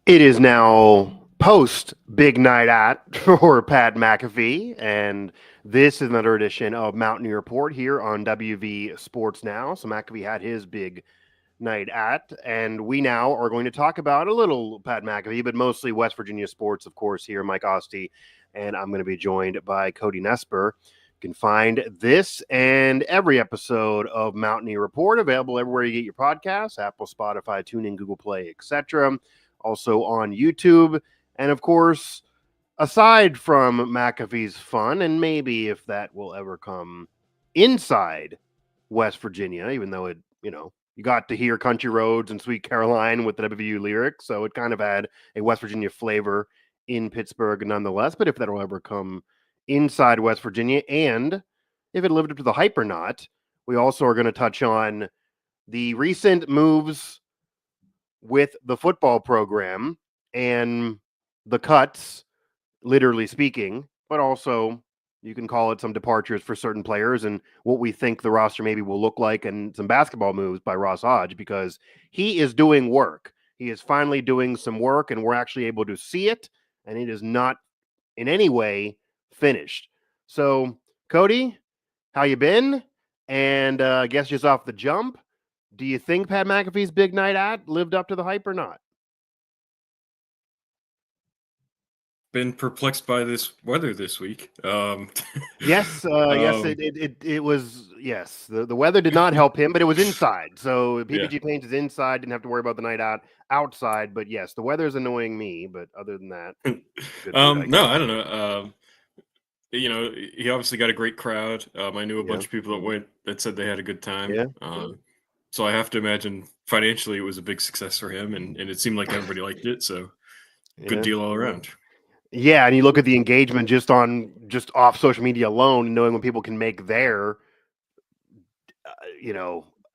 It is now post Big Night Aht for Pat McAfee, and this is another edition of Mountaineer Report here on WV Sports Now. So McAfee had his big Night Aht, and we now are going to talk about a little Pat McAfee, but mostly West Virginia sports, of course, here. Mike Asti, and I'm going to be joined by Cody Nespor. You can find this and every episode of Mountaineer Report available everywhere you get your podcasts, Apple, Spotify, TuneIn, Google Play, etc. Also on YouTube. And of course, aside from McAfee's fun, and maybe if that will ever come inside West Virginia, even though it, you got to hear Country Roads and Sweet Caroline with the WVU lyrics. So it kind of had a West Virginia flavor in Pittsburgh nonetheless. But if that will ever come inside West Virginia, and if it lived up to the hype or not, we also are going to touch on the recent moves with the football program and the cuts, literally speaking, but also you can call it some departures for certain players and what we think the roster maybe will look like, and some basketball moves by Ross Hodge, because he is doing work. He is finally doing some work, and we're actually able to see it, and it is not in any way finished. So, Cody, how you been? And I guess just off the jump, do you think Pat McAfee's Big Night Aht lived up to the hype or not? Been perplexed by this weather this week. Yes, it was. Yes, the weather did not help him, but it was inside. So PPG Paints is inside. Didn't have to worry about the night out outside. But yes, the weather is annoying me. But other than that, no, I don't know. He obviously got a great crowd. I knew a bunch of people that went that said they had a good time. Yeah. So I have to imagine financially it was a big success for him, and it seemed like everybody liked it. So good deal all around. Yeah, and you look at the engagement just off social media alone, knowing what people can make there.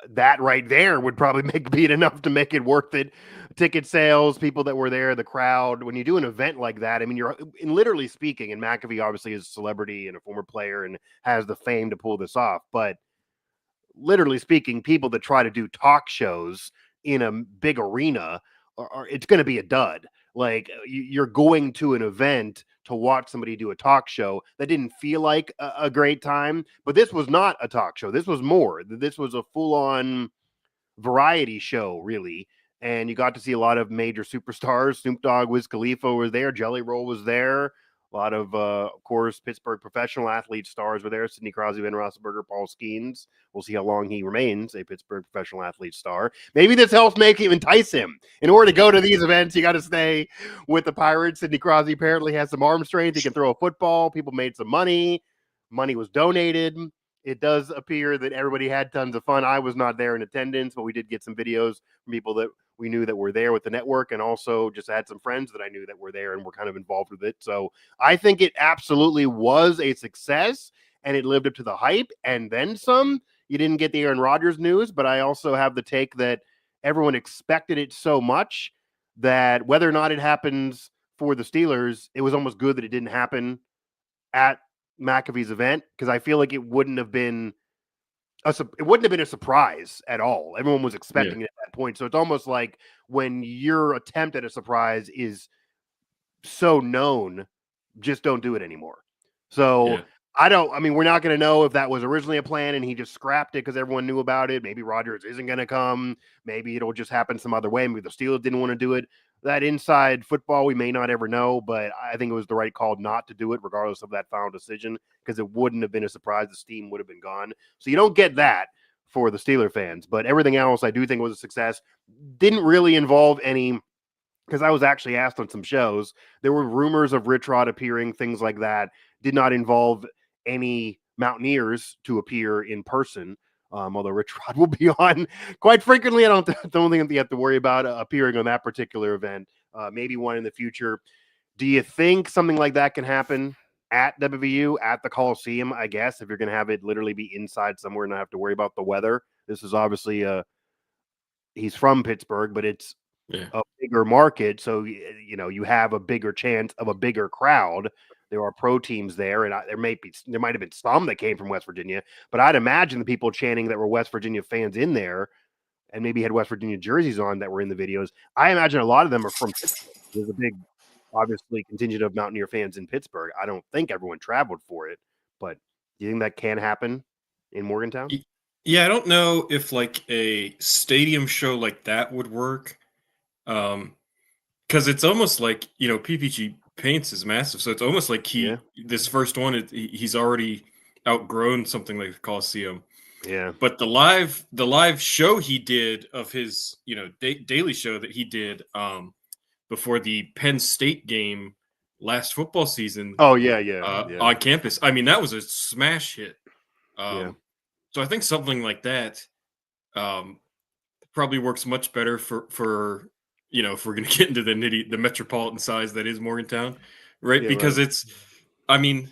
That right there would probably be enough to make it worth it. Ticket sales, people that were there, the crowd. When you do an event like that, I mean, you're literally speaking, and McAfee obviously is a celebrity and a former player and has the fame to pull this off. But literally speaking, people that try to do talk shows in a big arena, it's going to be a dud. Like, you're going to an event to watch somebody do a talk show that didn't feel like a great time. But this was not a talk show. This was more. This was a full-on variety show, really. And you got to see a lot of major superstars. Snoop Dogg, Wiz Khalifa was there. Jelly Roll was there. A lot of course, Pittsburgh professional athlete stars were there. Sidney Crosby, Ben Roethlisberger, Paul Skeens. We'll see how long he remains a Pittsburgh professional athlete star. Maybe this helps entice him. In order to go to these events, you got to stay with the Pirates. Sidney Crosby apparently has some arm strength. He can throw a football. People made some money. Money was donated. It does appear that everybody had tons of fun. I was not there in attendance, but we did get some videos from people that we knew that were there with the network, and also just had some friends that I knew that were there and were kind of involved with it. So I think it absolutely was a success, and it lived up to the hype and then some. You didn't get the Aaron Rodgers news, but I also have the take that everyone expected it so much that whether or not it happens for the Steelers, it was almost good that it didn't happen at McAfee's event, because I feel like it wouldn't have been a surprise at all. Everyone was expecting it at that point. So it's almost like when your attempt at a surprise is so known, just don't do it anymore. So we're not going to know if that was originally a plan and he just scrapped it because everyone knew about it. Maybe Rodgers isn't going to come. Maybe it'll just happen some other way. Maybe the Steelers didn't want to do it. That inside football, we may not ever know, but I think it was the right call not to do it, regardless of that final decision, because it wouldn't have been a surprise. The steam would have been gone. So you don't get that for the Steeler fans, but everything else I do think was a success. Didn't really involve any, because I was actually asked on some shows, there were rumors of Rich Rod appearing, things like that. Did not involve any Mountaineers to appear in person. Although Rich Rod will be on quite frequently. I don't think you have to worry about appearing on that particular event. Maybe one in the future. Do you think something like that can happen at WVU, at the Coliseum, I guess, if you're going to have it literally be inside somewhere and not have to worry about the weather? This is obviously he's from Pittsburgh, but it's a bigger market. So, you have a bigger chance of a bigger crowd. There are pro teams there, and there might have been some that came from West Virginia, but I'd imagine the people chanting that were West Virginia fans in there, and maybe had West Virginia jerseys on that were in the videos. I imagine a lot of them are from Pittsburgh. There's a big, obviously, contingent of Mountaineer fans in Pittsburgh. I don't think everyone traveled for it, but do you think that can happen in Morgantown? Yeah, I don't know if like a stadium show like that would work. Because it's almost like, PPG Paints is massive, so it's almost like this first one, he's already outgrown something like the Coliseum. Yeah. But the live show he did of his, daily show that he did before the Penn State game last football season. Oh yeah. On campus. I mean, that was a smash hit. Yeah. So I think something like that probably works much better for if we're going to get into the metropolitan size that is Morgantown, right? Yeah, because right. I mean,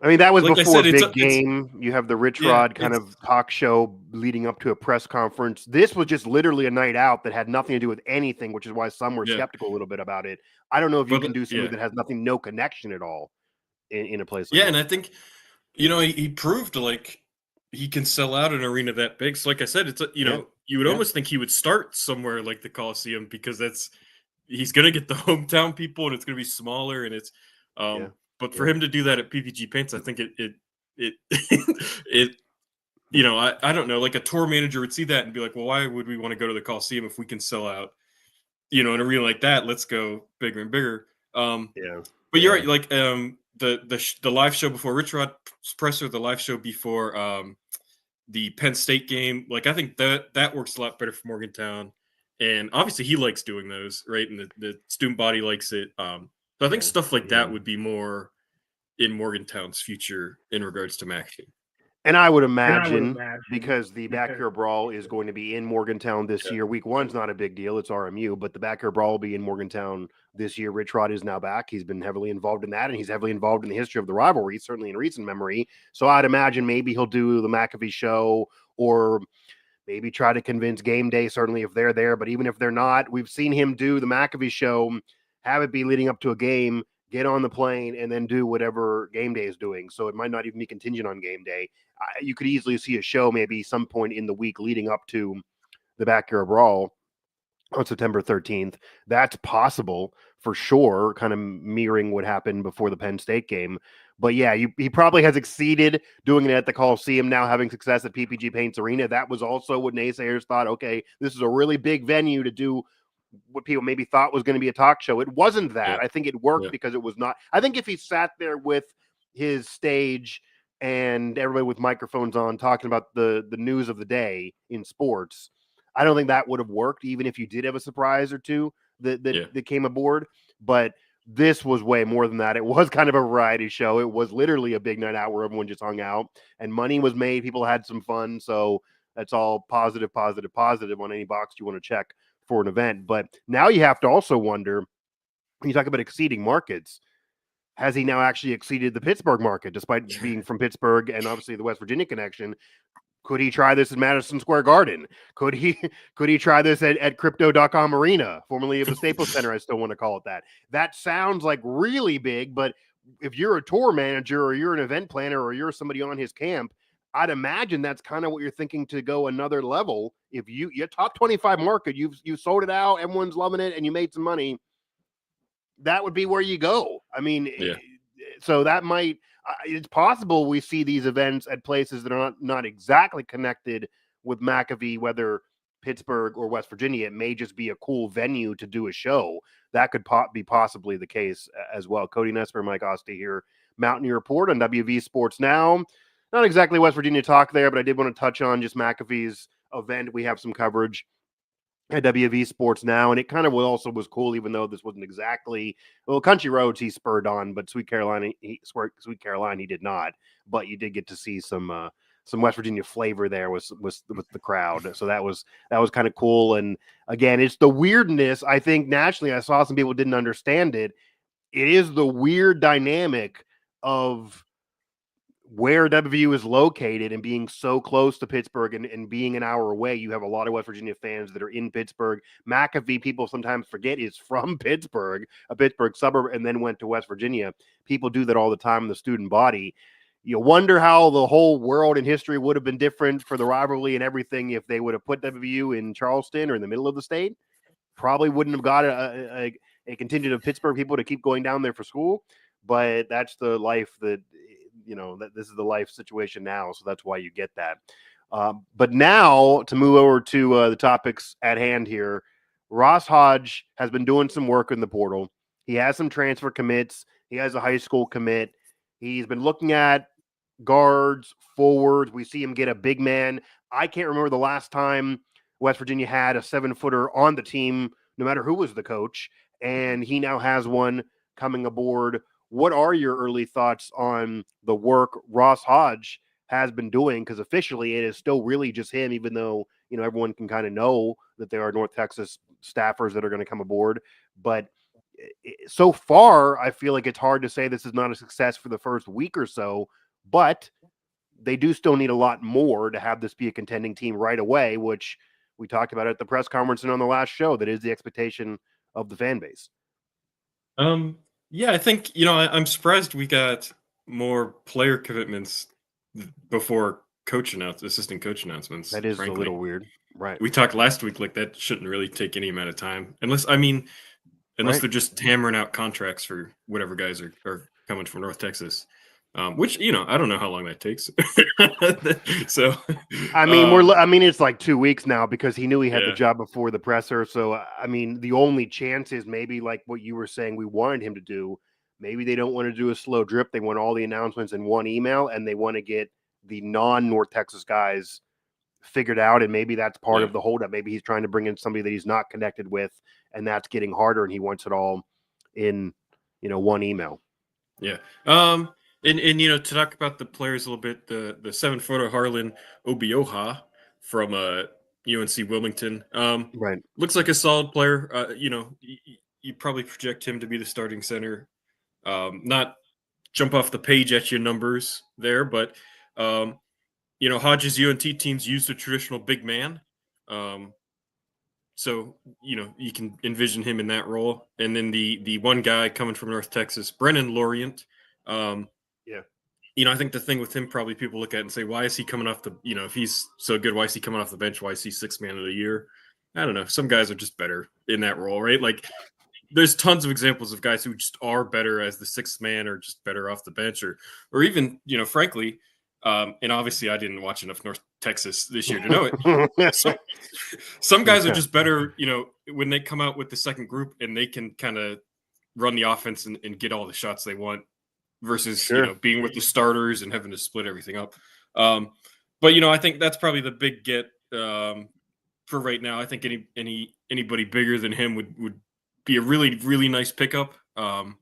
that was like before I said, big game. You have the Rich Rod kind of talk show leading up to a press conference. This was just literally a night out that had nothing to do with anything, which is why some were skeptical a little bit about it. I don't know if you can do something that has no connection at all in a place like that. And I think, he proved like he can sell out an arena that big. So like I said, it's you would almost think he would start somewhere like the Coliseum, because he's going to get the hometown people, and it's going to be smaller, and it's but for him to do that at PPG Paints, I think it I don't know, like a tour manager would see that and be like, well, why would we want to go to the Coliseum if we can sell out, an arena like that? Let's go bigger and bigger. But you're right, like the live show before Rich Rod's presser, the live show before the Penn State game, like I think that works a lot better for Morgantown, and obviously he likes doing those, right? And the student body likes it. So I think stuff like that would be more in Morgantown's future in regards to McAfee. And I would imagine, because the Backyard Brawl is going to be in Morgantown this year. Week 1's not a big deal. It's RMU, but the Backyard Brawl will be in Morgantown this year. Rich Rod is now back. He's been heavily involved in that, and he's heavily involved in the history of the rivalry, certainly in recent memory. So I'd imagine maybe he'll do the McAfee show, or maybe try to convince Game Day, certainly if they're there. But even if they're not, we've seen him do the McAfee show, have it be leading up to a game, get on the plane, and then do whatever Game Day is doing. So it might not even be contingent on Game Day. You could easily see a show maybe some point in the week leading up to the Backyard Brawl on September 13th. That's possible for sure, kind of mirroring what happened before the Penn State game. But yeah, he probably has exceeded doing it at the Coliseum, now having success at PPG Paints Arena. That was also what naysayers thought, okay, this is a really big venue to do what people maybe thought was going to be a talk show. It wasn't that. I think it worked because it was not. I think if he sat there with his stage and everybody with microphones on talking about the news of the day in sports, I don't think that would have worked, even if you did have a surprise or two that came aboard. But this was way more than that. It was kind of a variety show. It was literally a big night out where everyone just hung out and money was made. People had some fun. So that's all positive on any box you want to check for an event. But now you have to also wonder, when you talk about exceeding markets, has he now actually exceeded the Pittsburgh market, despite being from Pittsburgh and obviously the West Virginia connection? Could he try this at Madison Square Garden? Could he try this at Crypto.com Arena, formerly of the Staples Center? I still want to call it that. That sounds like really big, but if you're a tour manager or you're an event planner or you're somebody on his camp, I'd imagine that's kind of what you're thinking, to go another level. If your top 25 market, you sold it out, everyone's loving it, and you made some money, that would be where you go. I mean, so that might, it's possible we see these events at places that are not exactly connected with McAfee, whether Pittsburgh or West Virginia. It may just be a cool venue to do a show. That could be possibly the case as well. Cody Nespor, Mike Asti here, Mountaineer Report on WVU Sports Now. Not exactly West Virginia talk there, but I did want to touch on just McAfee's event. We have some coverage at WV Sports Now, and it kind of also was cool, even though this wasn't exactly, well, Country Roads he spurred on, but Sweet Caroline he did not. But you did get to see some West Virginia flavor there with the crowd, so that was kind of cool. And again, it's the weirdness. I think nationally, I saw some people didn't understand it. It is the weird dynamic of where WVU is located and being so close to Pittsburgh and being an hour away. You have a lot of West Virginia fans that are in Pittsburgh. McAfee, people sometimes forget, is from Pittsburgh, a Pittsburgh suburb, and then went to West Virginia. People do that all the time in the student body. you wonder how the whole world and history would have been different for the rivalry and everything if they would have put WVU in Charleston or in the middle of the state. Probably wouldn't have got a contingent of Pittsburgh people to keep going down there for school. But that's the life that, that this is the life situation now. So that's why you get that. But now to move over to the topics at hand here, Ross Hodge has been doing some work in the portal. He has some transfer commits. He has a high school commit. He's been looking at guards, forwards. We see him get a big man. I can't remember the last time West Virginia had a 7-footer on the team, no matter who was the coach. And he now has one coming aboard. What are your early thoughts on the work Ross Hodge has been doing? Because officially it is still really just him, even though, everyone can kind of know that there are North Texas staffers that are going to come aboard. But so far, I feel like it's hard to say this is not a success for the first week or so, but they do still need a lot more to have this be a contending team right away, which we talked about at the press conference and on the last show. That is the expectation of the fan base. Yeah, I think, I'm surprised we got more player commitments before assistant coach announcements. That is frankly. A little weird. Right. We talked last week, like that shouldn't really take any amount of time unless they're just hammering out contracts for whatever guys are coming from North Texas. Which, I don't know how long that takes. So, it's like 2 weeks now because he knew he had the job before the presser. So, the only chance is maybe like what you were saying we wanted him to do. Maybe they don't want to do a slow drip. They want all the announcements in one email, and they want to get the non-North Texas guys figured out. And maybe that's part of the holdup. Maybe he's trying to bring in somebody that he's not connected with, and that's getting harder, and he wants it all in, one email. Yeah. And to talk about the players a little bit, the 7-footer Harlan Obioha from UNC Wilmington, right, looks like a solid player. You probably project him to be the starting center. Not jump off the page at your numbers there, but Hodge's UNT teams use the traditional big man. So, you can envision him in that role. And then the one guy coming from North Texas, Brennan Lorient. I think the thing with him, probably people look at it and say, why is he coming off the, if he's so good, why is he coming off the bench? Why is he sixth man of the year? I don't know. Some guys are just better in that role, right? Like there's tons of examples of guys who just are better as the sixth man or just better off the bench or even, frankly, and obviously I didn't watch enough North Texas this year to know it. Some guys are just better, when they come out with the second group and they can kind of run the offense and get all the shots they want versus, being with the starters and having to split everything up. But, I think that's probably the big get for right now. I think anybody bigger than him would be a really, really nice pickup. But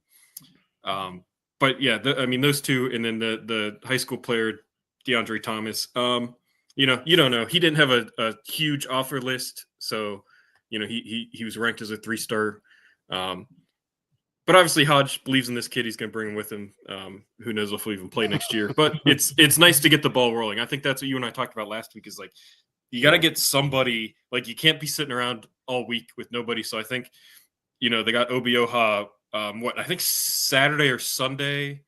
yeah, those two, and then the high school player, DeAndre Thomas, you don't know. He didn't have a huge offer list. So, he was ranked as a 3-star. But obviously Hodge believes in this kid. He's going to bring him with him. Who knows if he'll even play next year, but it's nice to get the ball rolling. I think that's what you and I talked about last week is like, you got to get somebody, like you can't be sitting around all week with nobody. So I think, they got Obioha, I think Saturday or Sunday,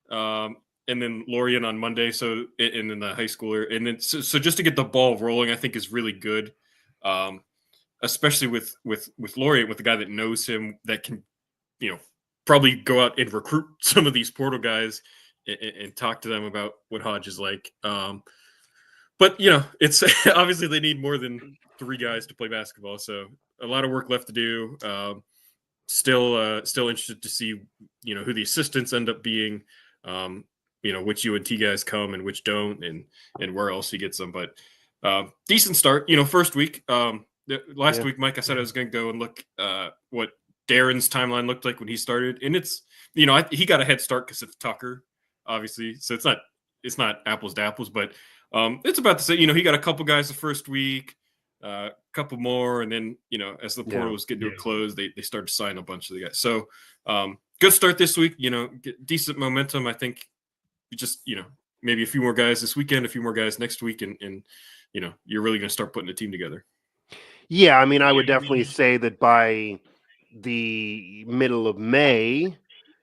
and then Lorient on Monday. So, and then the high schooler, and then so just to get the ball rolling, I think is really good. Especially with Lorient, with the guy that knows him, that can, probably go out and recruit some of these portal guys and talk to them about what Hodge is like. But it's obviously they need more than 3 guys to play basketball. So a lot of work left to do. Still interested to see, who the assistants end up being, which UNT guys come and which don't, and where else he gets them. But decent start, first week. Last week, Mike, I said I was going to go and look what Darren's timeline looked like when he started, and it's he got a head start because it's Tucker, obviously, so it's not apples to apples, but it's about the same. He got a couple guys the first week, a couple more, and then as the portal was getting to a close, they started to sign a bunch of the guys. So good start this week. Get decent momentum. I think just maybe a few more guys this weekend, a few more guys next week, and you're really going to start putting a team together. Yeah, I would definitely say that by the middle of May,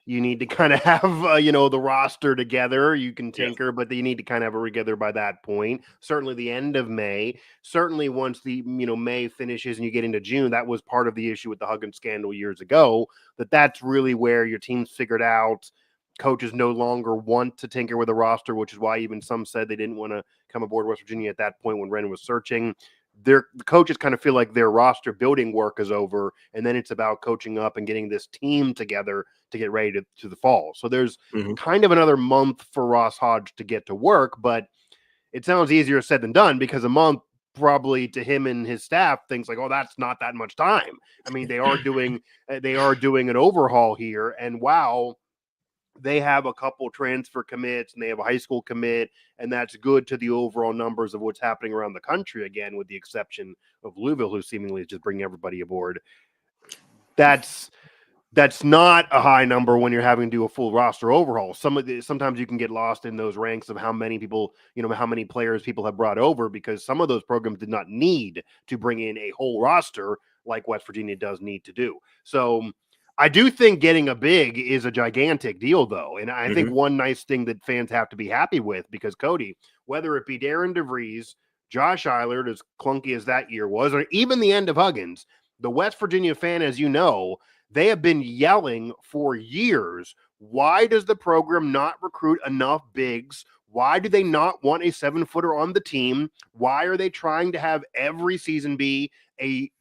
You need to kind of have, the roster together. You can tinker, but you need to kind of have it together by that point. Certainly the end of May. Certainly once the, May finishes and you get into June, that was part of the issue with the Huggins scandal years ago, that's really where your team's figured out. Coaches no longer want to tinker with a roster, which is why even some said they didn't want to come aboard West Virginia at that point when Ren was searching. The coaches kind of feel like their roster building work is over, and then it's about coaching up and getting this team together to get ready to the fall. So there's kind of another month for Ross Hodge to get to work, but it sounds easier said than done, because a month probably to him and his staff thinks like, oh, that's not that much time. I mean, they are doing an overhaul here, and wow, they have a couple transfer commits and they have a high school commit, and that's good to the overall numbers of what's happening around the country, again, with the exception of Louisville, who seemingly is just bringing everybody aboard. That's not a high number when you're having to do a full roster overhaul. Sometimes you can get lost in those ranks of how many people, how many players people have brought over, because some of those programs did not need to bring in a whole roster like West Virginia does need to do. So I do think getting a big is a gigantic deal, though. And I think one nice thing that fans have to be happy with, because Cody, whether it be Darren DeVries, Josh Eilert, as clunky as that year was, or even the end of Huggins, the West Virginia fan, as you know, they have been yelling for years, why does the program not recruit enough bigs? Why do they not want a 7-footer on the team? Why are they trying to have every season be a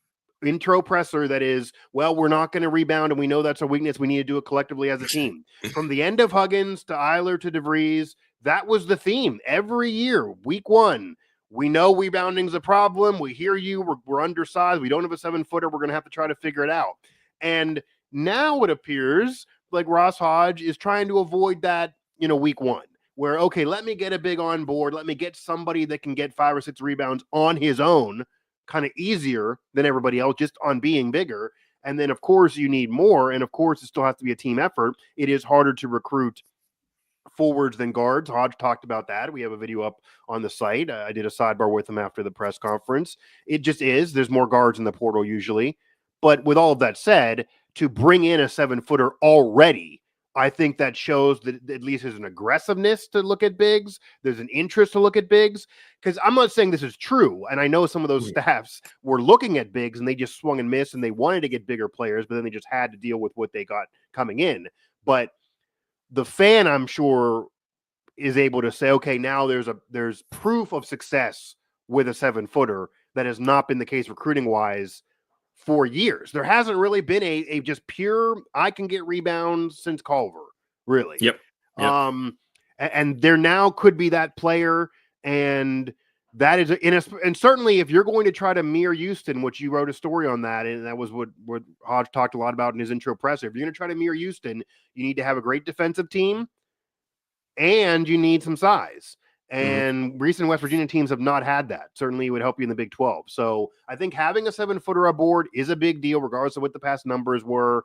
intro presser that is, well, we're not going to rebound, and we know that's a weakness. We need to do it collectively as a team. From the end of Huggins to Eilert to DeVries, that was the theme every year. Week 1, we know rebounding's a problem. We hear you. We're undersized. We don't have a 7-footer. We're going to have to try to figure it out. And now it appears like Ross Hodge is trying to avoid that, week 1, where, okay, let me get a big on board. Let me get somebody that can get 5 or 6 rebounds on his own, kind of easier than everybody else, just on being bigger. And then, of course, you need more. And, of course, it still has to be a team effort. It is harder to recruit forwards than guards. Hodge talked about that. We have a video up on the site. I did a sidebar with him after the press conference. It just is. There's more guards in the portal usually. But with all of that said, to bring in a 7-footer already, I think that shows that at least there's an aggressiveness to look at bigs. There's an interest to look at bigs, because I'm not saying this is true. And I know some of those staffs were looking at bigs and they just swung and missed, and they wanted to get bigger players, but then they just had to deal with what they got coming in. But the fan, I'm sure, is able to say, okay, now there's proof of success with a 7-footer that has not been the case recruiting wise for years. There hasn't really been a just pure, I can get rebounds since Culver, really. Yep. And there now could be that player, and that is and certainly if you're going to try to mirror Houston, which you wrote a story on that, and that was what Hodge talked a lot about in his intro presser. If you're going to try to mirror Houston, you need to have a great defensive team, and you need some size. And recent West Virginia teams have not had that. Certainly it would help you in the Big 12. So I think having a 7-footer aboard is a big deal, regardless of what the past numbers were.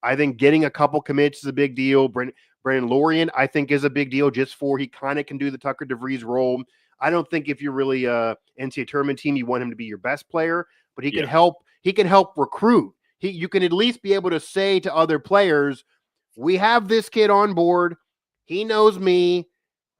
I think getting a couple commits is a big deal. Brandon Lorient, I think, is a big deal, just for he kind of can do the Tucker DeVries role. I don't think if you're really a NCAA tournament team, you want him to be your best player, but he can help. He can help recruit. You can at least be able to say to other players, we have this kid on board. He knows me.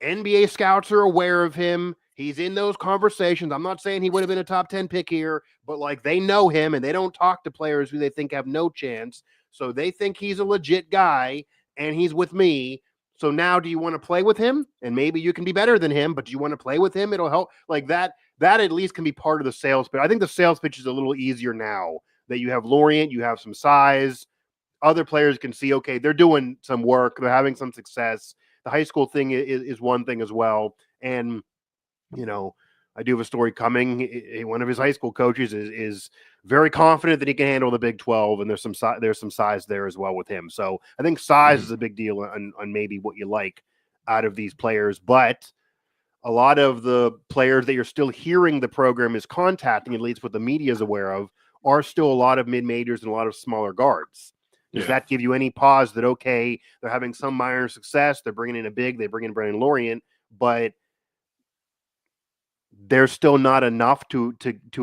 NBA scouts are aware of him. He's in those conversations. I'm not saying he would have been a top 10 pick here, but like, they know him and they don't talk to players who they think have no chance. So they think he's a legit guy and he's with me. So now do you want to play with him? And maybe you can be better than him, but do you want to play with him? It'll help. Like that at least can be part of the sales pitch. I think the sales pitch is a little easier now that you have Lorient, you have some size. Other players can see, okay, they're doing some work. They're having some success. The high school thing is one thing as well. And, I do have a story coming. One of his high school coaches is very confident that he can handle the Big 12, and there's some size there as well with him. So I think size is a big deal on maybe what you like out of these players. But a lot of the players that you're still hearing the program is contacting, at least what the media is aware of, are still a lot of mid-majors and a lot of smaller guards. Does that give you any pause that, okay, they're having some minor success, they're bringing in a big, they bring in Brandon Lorient, but there's still not enough to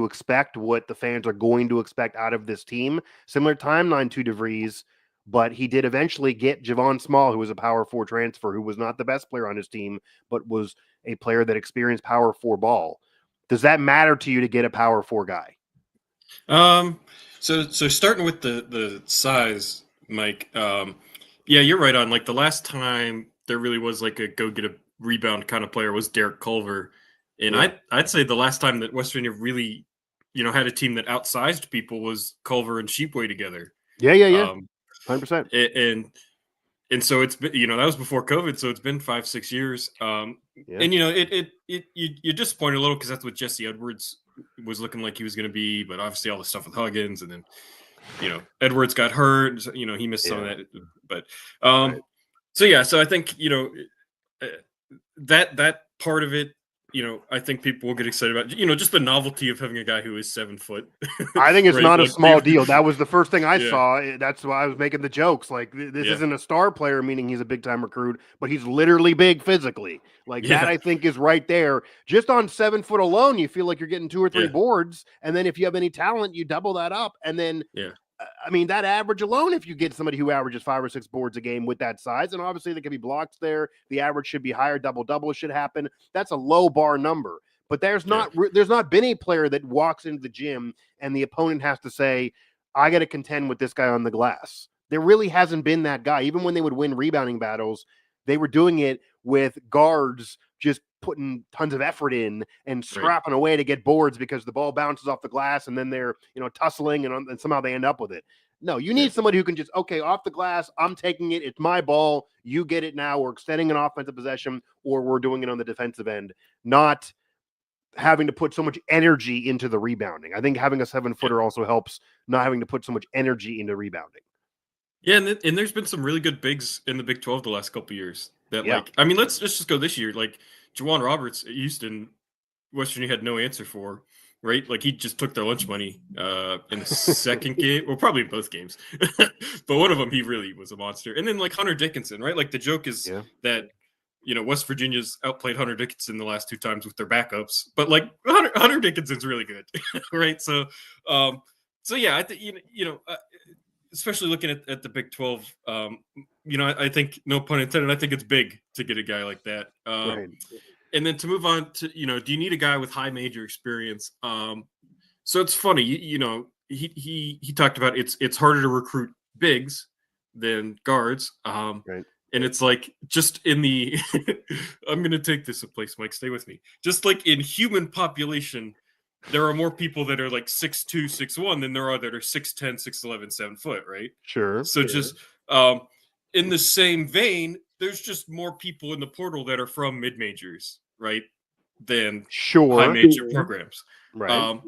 expect what the fans are going to expect out of this team? Similar timeline to DeVries, but he did eventually get Javon Small, who was a power 4 transfer, who was not the best player on his team, but was a player that experienced power 4 ball. Does that matter to you to get a power 4 guy? So starting with the size, Mike, yeah, you're right on. Like the last time there really was like a go get a rebound kind of player was Derek Culver. And Yeah. I'd say the last time that West Virginia really, had a team that outsized people was Culver and Sheepway together. Yeah. 100%. And so it's been, that was before COVID, so it's been 5-6 years. And you're disappointed a little because that's what Jesse Edwards was looking like he was going to be, but obviously all the stuff with Huggins, and then Edwards got hurt, he missed some of that, but so I think that part of it, I think people will get excited about, just the novelty of having a guy who is 7 foot. I think it's right? not a like, small deal. That was the first thing I Yeah. saw. That's why I was making the jokes. Like, this Yeah. isn't a star player, meaning he's a big time recruit, but he's literally big physically. Like, that I think is right there. Just on 7 foot alone, you feel like you're getting 2 or 3 boards. And then if you have any talent, you double that up. And then, I mean, that average alone, if you get somebody who averages 5 or 6 boards a game with that size, and obviously there could be blocks there, the average should be higher, double should happen. That's a low bar number. But there's not been a player that walks into the gym and the opponent has to say, I got to contend with this guy on the glass. There really hasn't been that guy. Even when they would win rebounding battles, they were doing it with guards just putting tons of effort in and scrapping away to get boards because the ball bounces off the glass and then they're, tussling and somehow they end up with it. No, you need somebody who can just, okay, off the glass, I'm taking it. It's my ball. You get it now. We're extending an offensive possession or we're doing it on the defensive end, not having to put so much energy into the rebounding. I think having a 7-footer also helps not having to put so much energy into rebounding. Yeah, and there's been some really good bigs in the Big 12 the last couple of years. That let's just go this year. Like Juwan Roberts at Houston, West Virginia had no answer for, right? Like he just took their lunch money in the second game, well, probably both games, but one of them he really was a monster. And then like Hunter Dickinson, right? Like the joke is that West Virginia's outplayed Hunter Dickinson the last 2 times with their backups, but like Hunter Dickinson's really good, right? So, yeah, I think especially looking at the Big 12, I think, no pun intended, I think it's big to get a guy like that. And then to move on to, do you need a guy with high major experience? So it's funny, he talked about it's harder to recruit bigs than guards. And it's like just in the I'm going to take this a place, Mike, stay with me. Just like in human population, there are more people that are like 6'2", 6'1" than there are that are 6'10", 6'11", 7 foot, right? Sure. So just in the same vein, there's just more people in the portal that are from mid-majors, right? Than high major programs. Right.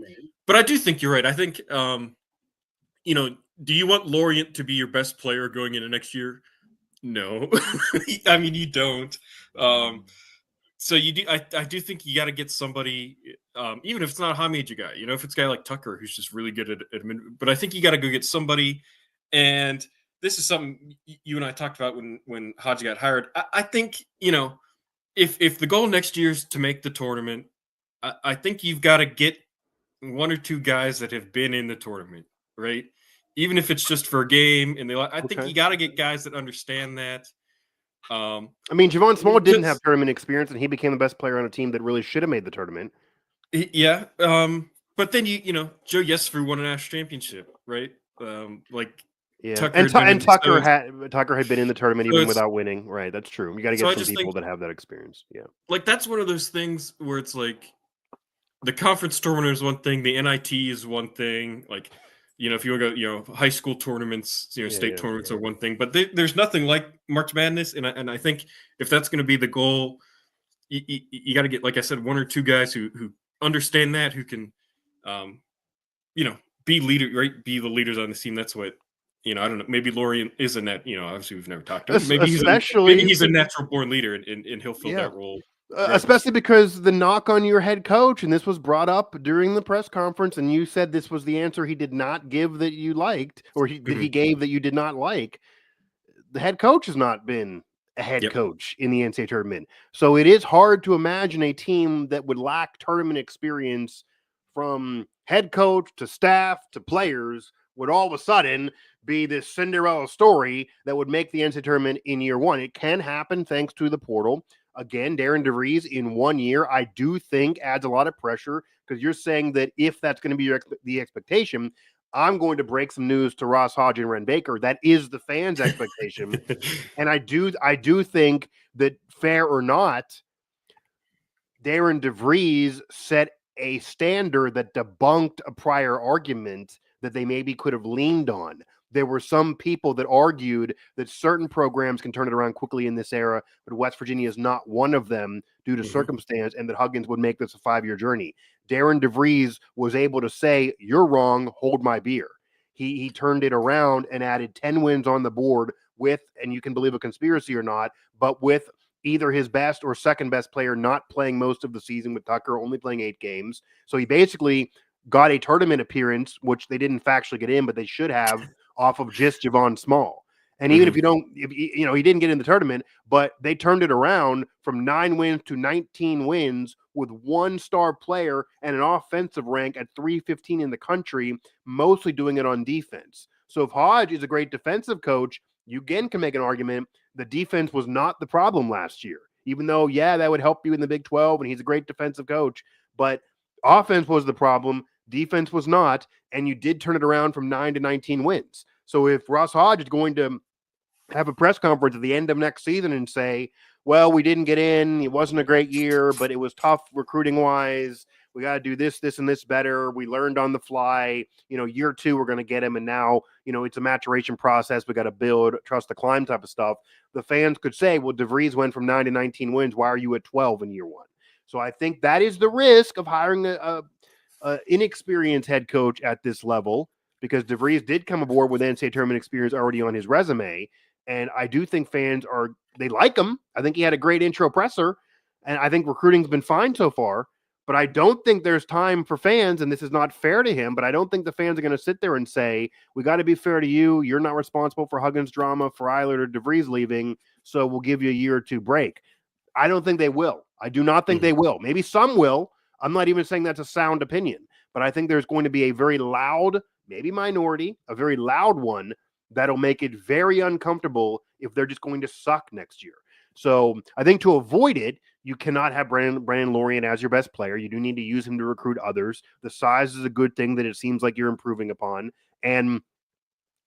But I do think you're right. I think, do you want Lorient to be your best player going into next year? No, I mean, you don't. So you do. I do think you got to get somebody, even if it's not a high major guy. If it's a guy like Tucker who's just really good at but I think you got to go get somebody. And this is something you and I talked about when Hodge got hired. I think if the goal next year is to make the tournament, I think you've got to get 1 or 2 guys that have been in the tournament, right? Even if it's just for a game, and I think you got to get guys that understand that. I mean, Javon Small didn't have tournament experience, and he became the best player on a team that really should have made the tournament. Yeah, but then Joe Yesfru won a national championship, right? Tucker had been in the tournament even without winning, right? That's true. You got to get some people that have that experience. Yeah, like that's one of those things where it's like the conference tournament is one thing, the NIT is one thing, like. If you want to go, high school tournaments, state tournaments are one thing, but there's nothing like March Madness. And I think if that's going to be the goal, you got to get, like I said, 1 or 2 guys who understand that, who can, be leader, right? Be the leaders on the team. That's what, I don't know. Maybe Lorient isn't that, obviously we've never talked to him. Maybe he's a natural born leader and he'll fill that role. Especially because the knock on your head coach, and this was brought up during the press conference, and you said this was the answer he did not give that you liked, or he gave that you did not like. The head coach has not been a head coach in the NCAA tournament. So it is hard to imagine a team that would lack tournament experience from head coach to staff to players would all of a sudden be this Cinderella story that would make the NCAA tournament in year one. It can happen thanks to the portal. Again, Darren DeVries in 1 year, I do think adds a lot of pressure, because you're saying that if that's going to be the expectation, I'm going to break some news to Ross Hodge and Ren Baker. That is the fans' expectation. And I do think that, fair or not, Darren DeVries set a standard that debunked a prior argument that they maybe could have leaned on. There were some people that argued that certain programs can turn it around quickly in this era, but West Virginia is not one of them due to circumstance, and that Huggins would make this a 5-year journey. Darren DeVries was able to say, you're wrong, hold my beer. He turned it around and added 10 wins on the board with, and you can believe a conspiracy or not, but with either his best or second best player not playing most of the season, with Tucker only playing 8 games. So he basically got a tournament appearance, which they didn't factually get in, but they should have, off of just Javon Small. And even if he didn't get in the tournament, but they turned it around from 9 wins to 19 wins with 1 star player and an offensive rank at 315 in the country, mostly doing it on defense. So if Hodge is a great defensive coach, you again can make an argument the defense was not the problem last year, even though, yeah, that would help you in the Big 12, and he's a great defensive coach. But offense was the problem. Defense was not, and you did turn it around from 9 to 19 wins. So if Ross Hodge is going to have a press conference at the end of next season and say, well, we didn't get in, it wasn't a great year, but it was tough recruiting-wise, we got to do this, this, and this better, we learned on the fly, year 2, we're going to get him, and now, it's a maturation process, we got to build, trust the climb type of stuff. The fans could say, well, DeVries went from 9 to 19 wins, why are you at 12 in year 1? So I think that is the risk of hiring a inexperienced head coach at this level, because DeVries did come aboard with NCAA tournament experience already on his resume. And I do think fans they like him. I think he had a great intro presser, and I think recruiting's been fine so far. But I don't think there's time for fans, and this is not fair to him, but I don't think the fans are going to sit there and say, we got to be fair to you. You're not responsible for Huggins' drama, for Eilert or DeVries leaving, so we'll give you a year or 2 break. I don't think they will. I do not think they will. Maybe some will. I'm not even saying that's a sound opinion, but I think there's going to be a very loud, maybe minority, a very loud one that'll make it very uncomfortable if they're just going to suck next year. So I think to avoid it, you cannot have Brandon Lorient as your best player. You do need to use him to recruit others. The size is a good thing that it seems like you're improving upon. And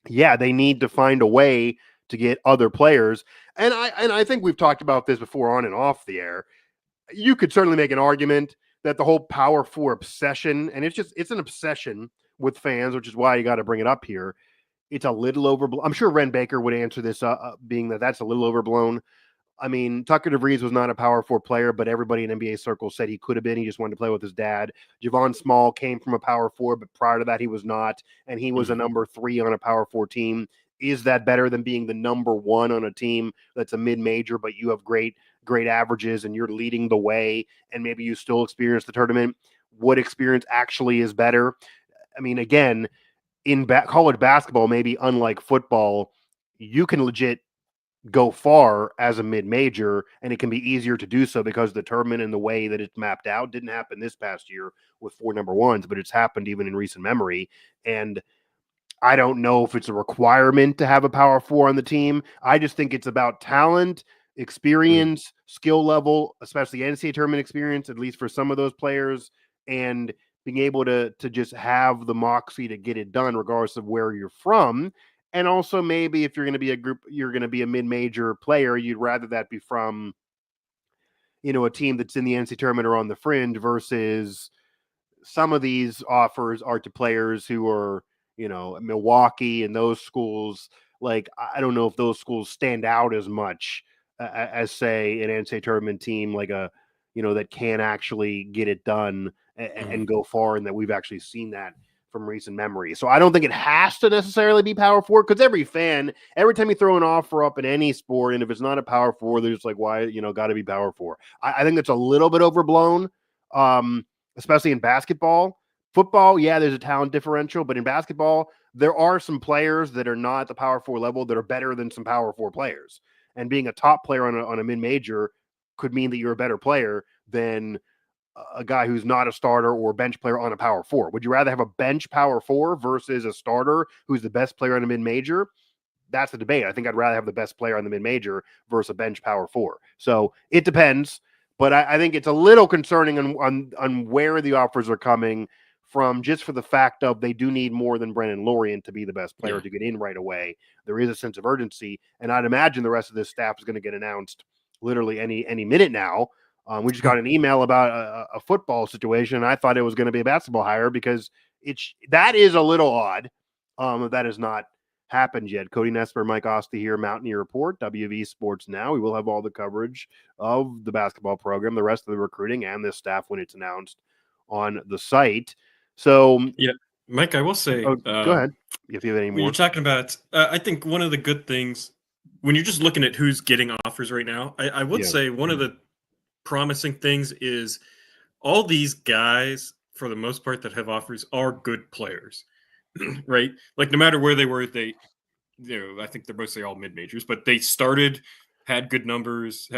yeah, they need to find a way to get other players. And I think we've talked about this before on and off the air. You could certainly make an argument that the whole Power 4 obsession, and it's an obsession with fans, which is why you got to bring it up here. It's a little overblown. I'm sure Ren Baker would answer this, being that that's a little overblown. I mean, Tucker DeVries was not a Power 4 player, but everybody in NBA circles said he could have been. He just wanted to play with his dad. Javon Small came from a Power 4, but prior to that, he was not, and he was a number 3 on a Power 4 team. Is that better than being the number 1 on a team that's a mid-major, but you have great averages and you're leading the way, and maybe you still experience the tournament? What experience actually is better? I mean, again, in college basketball, maybe unlike football, you can legit go far as a mid-major, and it can be easier to do so because the tournament and the way that it's mapped out didn't happen this past year with 4 number 1s, but it's happened even in recent memory. And I don't know if it's a requirement to have a Power 4 on the team. I just think it's about talent, experience, skill level, especially NCAA tournament experience, at least for some of those players, and being able to just have the moxie to get it done regardless of where you're from. And also maybe if you're going to be a mid-major player, you'd rather that be from, a team that's in the NCAA tournament or on the fringe, versus some of these offers are to players who are, Milwaukee and those schools. Like, I don't know if those schools stand out as much as say an NCAA tournament team, like that can actually get it done and go far, and that we've actually seen that from recent memory. So I don't think it has to necessarily be Power 4, because every fan, every time you throw an offer up in any sport, and if it's not a Power 4, they're just like, why, got to be Power 4. I think that's a little bit overblown, especially in basketball. Football, yeah, there's a talent differential, but in basketball, there are some players that are not at the Power 4 level that are better than some Power 4 players. And being a top player on a mid-major could mean that you're a better player than a guy who's not a starter or a bench player on a power four? Would you rather have a bench power four versus a starter who's the best player in a mid-major? That's the debate. I think I'd rather have the best player on the mid-major versus a bench power four. So it depends, but I think it's a little concerning on where the offers are coming from, just for the fact of they do need more than Brennan Lorien to be the best player to get in right away. There is a sense of urgency, and I'd imagine the rest of this staff is going to get announced literally any minute now. We just got an email about a football situation, and I thought it was going to be a basketball hire, because that is a little odd. That is not happened yet. Cody Nespor, Mike Asti here, Mountaineer Report, WVU Sports Now. We will have all the coverage of the basketball program, the rest of the recruiting, and this staff when it's announced on the site. So, yeah, Mike, I will say, go ahead if you have any more. When you're talking about, I think one of the good things when you're just looking at who's getting offers right now, I would say one of the promising things is all these guys, for the most part, that have offers are good players, right? Like, no matter where they were, I think they're mostly all mid majors, but they started, had good numbers,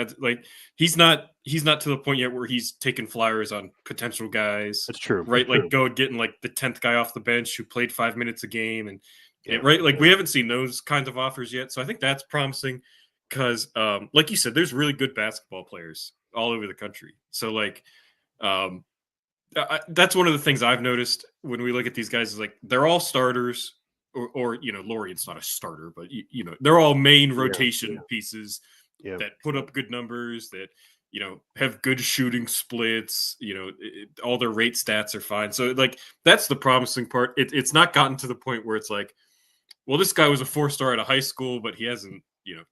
he's not to the point yet where he's taking flyers on potential guys. That's true, right? That's like true. getting like the 10th guy off the bench who played 5 minutes a game, and right, like we haven't seen those kinds of offers yet. So I think that's promising, because like you said, there's really good basketball players all over the country. So that's one of the things I've noticed when we look at these guys, is like they're all starters, or Lorien's not a starter, but they're all main rotation pieces that put up good numbers, that have good shooting splits. All their rate stats are fine. So that's the promising part. It's not gotten to the point where it's like, well, this guy was a 4-star out of high school, but he hasn't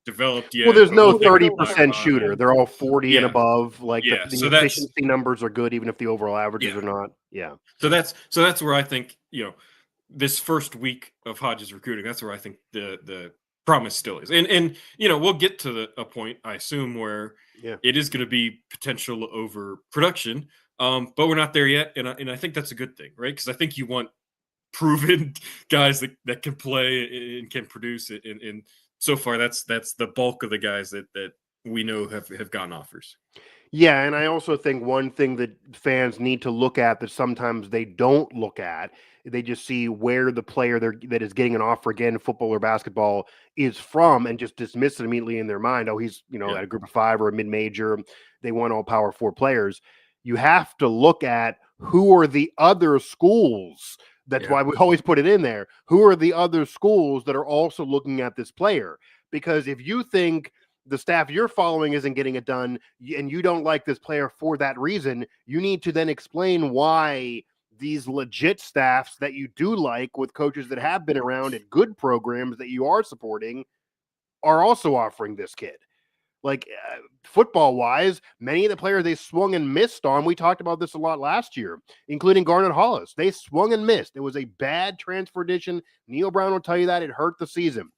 developed yet. Well, there's no 30% shooter. They're all 40 and above. The efficiency numbers are good, even if the overall averages are not. Yeah. So that's where I think this first week of Hodge's recruiting, that's where I think the promise still is. And we'll get to a point, I assume, where it is going to be potential over production, but we're not there yet. And I think that's a good thing, right? Because I think you want proven guys that can play and can produce it. And so far, that's the bulk of the guys that we know have gotten offers. Yeah, and I also think one thing that fans need to look at that sometimes they don't look at, they just see where the player that is getting an offer, again, football or basketball, is from, and just dismiss it immediately in their mind. Oh, he's at a group of 5 or a mid-major. They want all power 4 players. You have to look at who are the other schools. That's why we always put it in there. Who are the other schools that are also looking at this player? Because if you think the staff you're following isn't getting it done, and you don't like this player for that reason, you need to then explain why these legit staffs that you do like, with coaches that have been around at good programs that you are supporting, are also offering this kid. Football-wise, many of the players they swung and missed on, we talked about this a lot last year, including Garnet Hollis. They swung and missed. It was a bad transfer addition. Neil Brown will tell you that. It hurt the season.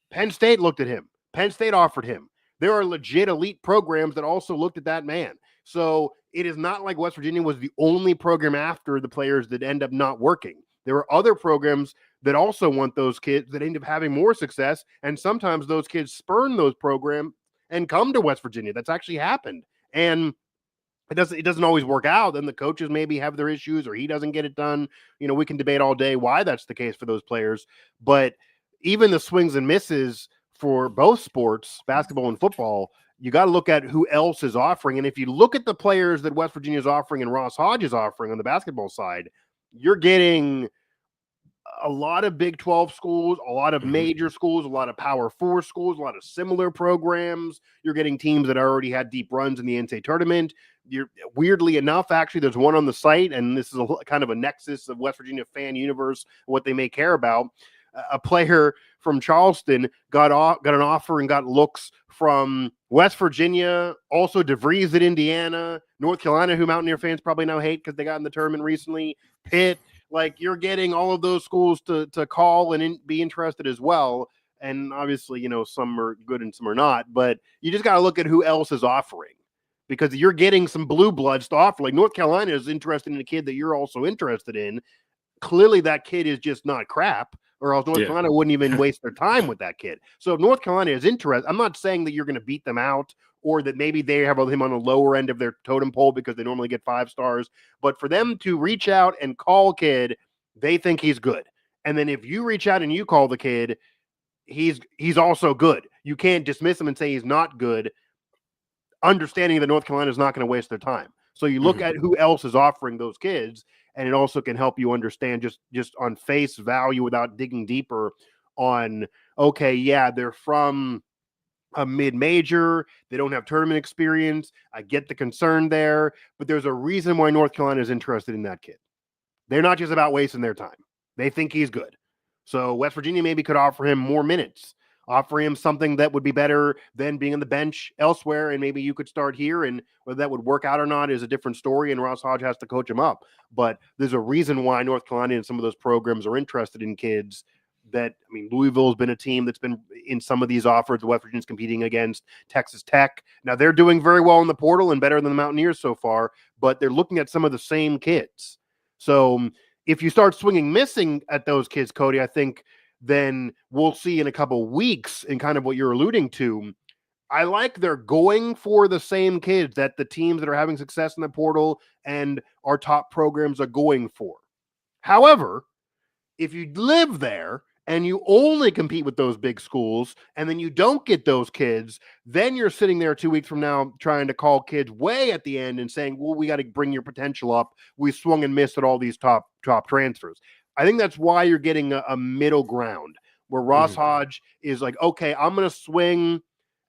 Penn State looked at him. Penn State offered him. There are legit elite programs that also looked at that man. So it is not like West Virginia was the only program after the players that end up not working. There are other programs that also want those kids that end up having more success, and sometimes those kids spurn those programs and come to West Virginia. That's actually happened. And it doesn't always work out. Then the coaches maybe have their issues, or he doesn't get it done. We can debate all day why that's the case for those players. But even the swings and misses for both sports, basketball and football, you got to look at who else is offering. And if you look at the players that West Virginia is offering and Ross Hodge is offering on the basketball side, you're getting a lot of Big 12 schools, a lot of major schools, a lot of Power 4 schools, a lot of similar programs. You're getting teams that already had deep runs in the NCAA tournament. Weirdly enough, actually, there's one on the site, and this is kind of a nexus of West Virginia fan universe, what they may care about. A player from Charleston got an offer and got looks from West Virginia, also DeVries at Indiana, North Carolina, who Mountaineer fans probably now hate because they got in the tournament recently, Pitt. You're getting all of those schools to call and be interested as well. And obviously, some are good and some are not, but you just got to look at who else is offering, because you're getting some blue bloods to offer. Like North Carolina is interested in a kid that you're also interested in. Clearly that kid is just not crap, or else North Carolina wouldn't even waste their time with that kid. So if North Carolina is interested, I'm not saying that you're going to beat them out or that maybe they have him on the lower end of their totem pole because they normally get 5 stars. But for them to reach out and call a kid, they think he's good. And then if you reach out and you call the kid, he's also good. You can't dismiss him and say he's not good, understanding that North Carolina is not going to waste their time. So you look at who else is offering those kids, and it also can help you understand just on face value without digging deeper on, okay, yeah, they're from a mid-major. They don't have tournament experience. I get the concern there, but there's a reason why North Carolina is interested in that kid. They're not just about wasting their time. They think he's good. So West Virginia maybe could offer him more minutes, offer him something that would be better than being on the bench elsewhere, and maybe you could start here, and whether that would work out or not is a different story, and Ross Hodge has to coach him up. But there's a reason why North Carolina and some of those programs are interested in kids that, I mean, Louisville's been a team that's been in some of these offers. The West Virginia's competing against Texas Tech. Now, they're doing very well in the portal and better than the Mountaineers so far, but they're looking at some of the same kids. So if you start swinging missing at those kids, Cody, I think then we'll see in a couple weeks, and kind of what you're alluding to. I like they're going for the same kids that the teams that are having success in the portal and our top programs are going for. However, if you live there and you only compete with those big schools and then you don't get those kids, then you're sitting there 2 weeks from now trying to call kids way at the end and saying, well, we got to bring your potential up. We swung and missed at all these top transfers. I think that's why you're getting a middle ground where Ross Hodge is like, okay, I'm going to swing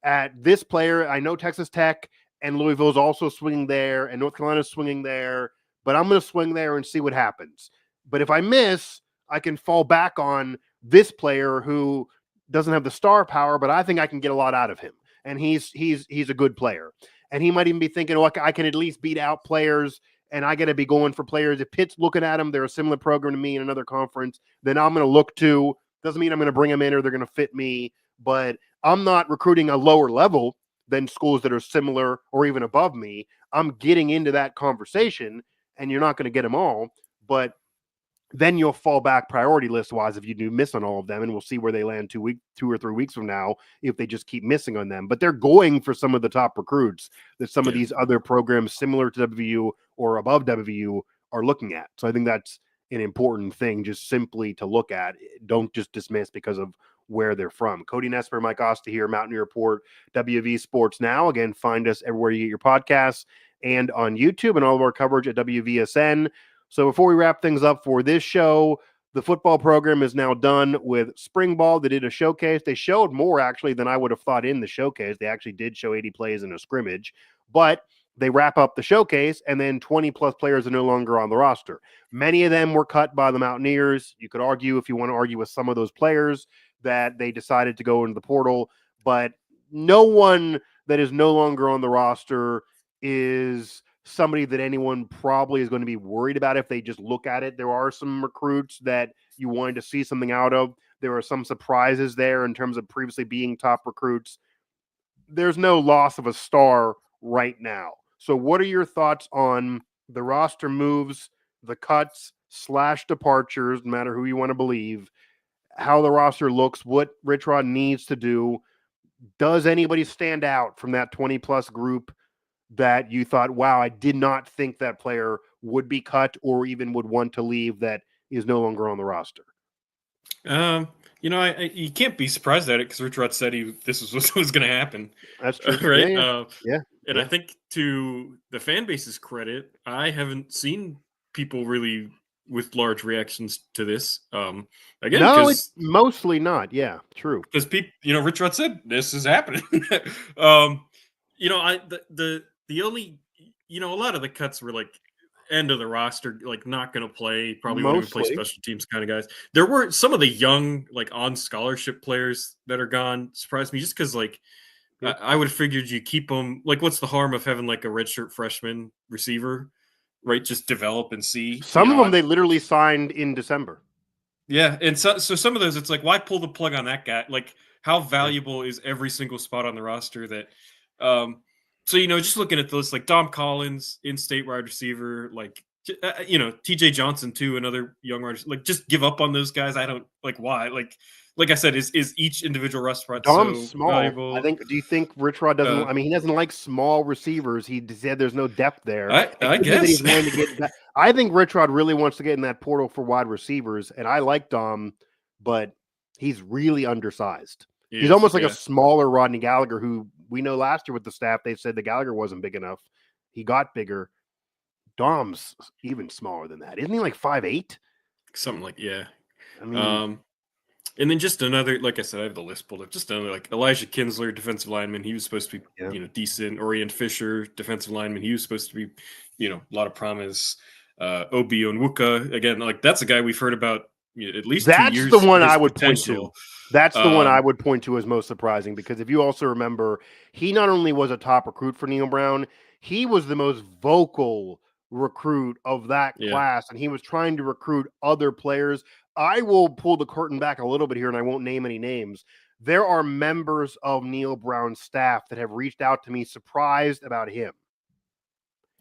at this player. I know Texas Tech and Louisville is also swinging there and North Carolina is swinging there, but I'm going to swing there and see what happens. But if I miss, I can fall back on this player who doesn't have the star power, but I think I can get a lot out of him. And he's a good player. And he might even be thinking, oh, I can at least beat out players, and I got to be going for players. If Pitt's looking at them, they're a similar program to me in another conference, then I'm going to look to. Doesn't mean I'm going to bring them in or they're going to fit me, but I'm not recruiting a lower level than schools that are similar or even above me. I'm getting into that conversation, and you're not going to get them all, but then you'll fall back priority list wise if you do miss on all of them, and we'll see where they land 2 or 3 weeks from now if they just keep missing on them. But they're going for some of the top recruits that some of these other programs similar to WVU or above WVU are looking at. So I think that's an important thing just simply to look at. Don't just dismiss because of where they're from. Cody Nespor, Mike Asti here, Mountaineer Report, WV Sports Now. Again, find us everywhere you get your podcasts and on YouTube, and all of our coverage at WVSN. So before we wrap things up for this show, the football program is now done with spring ball. They did a showcase. They showed more, actually, than I would have thought in the showcase. They actually did show 80 plays in a scrimmage. But they wrap up the showcase, and then 20-plus players are no longer on the roster. Many of them were cut by the Mountaineers. You could argue, if you want to argue with some of those players, that they decided to go into the portal. But no one that is no longer on the roster is somebody that anyone probably is going to be worried about if they just look at it. There are some recruits that you wanted to see something out of. There are some surprises there in terms of previously being top recruits. There's no loss of a star right now. So what are your thoughts on the roster moves, the cuts / departures, no matter who you want to believe, how the roster looks, what Rich Rod needs to do? Does anybody stand out from that 20-plus group that you thought, wow, I did not think that player would be cut or even would want to leave, that is no longer on the roster? You can't be surprised at it because Rich Rod said this was what was going to happen. That's true. Right? Yeah. And I think to the fan base's credit, I haven't seen people really with large reactions to this. Again, no, it's mostly not. Yeah, true. Because people, Rich Rod said this is happening. The only, a lot of the cuts were like end of the roster, like not going to play, probably won't even play special teams kind of guys. There were some of the young, like on scholarship players that are gone. Surprised me just because, like, I would have figured you keep them. Like, what's the harm of having like a redshirt freshman receiver, right? Just develop and see. Some of them they literally signed in December. Yeah, and so some of those, it's like, why pull the plug on that guy? Like, how valuable is every single spot on the roster that? So, just looking at the list, like Dom Collins, in-state wide receiver, like, TJ Johnson, too, another young wide receiver. Like, just give up on those guys. I don't, like, why? Like, like I said, is each individual roster spot Dom's so small. valuable? I think. Do you think Rich Rod doesn't? I mean, he doesn't like small receivers. He said there's no depth there. I guess that he's wanting to get. I think Rich Rod really wants to get in that portal for wide receivers, and I like Dom, but he's really undersized. He's almost like a smaller Rodney Gallagher, who we know last year with the staff they said the Gallagher wasn't big enough. He got bigger. Dom's even smaller than that, isn't he? Like 5'8"? Something like I mean. And then just another, like I said, I have the list pulled up. Just another, like Elijah Kinsler, defensive lineman. He was supposed to be, decent. Orion Fisher, defensive lineman. He was supposed to be, a lot of promise. Obi Onwuka, again, like that's a guy we've heard about at least 2 years. That's the one I would point to. That's the one I would point to as most surprising, because if you also remember, he not only was a top recruit for Neal Brown, he was the most vocal recruit of that class, and he was trying to recruit other players. I will pull the curtain back a little bit here, and I won't name any names. There are members of Neal Brown's staff that have reached out to me surprised about him.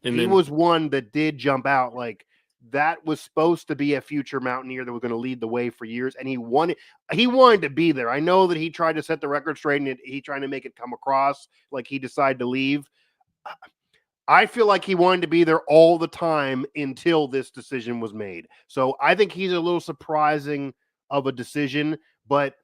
And he was one that did jump out. Like, that was supposed to be a future Mountaineer that was going to lead the way for years, and he wanted to be there. I know that he tried to set the record straight, and he trying to make it come across like he decided to leave. I feel like he wanted to be there all the time until this decision was made. So I think he's a little surprising of a decision, but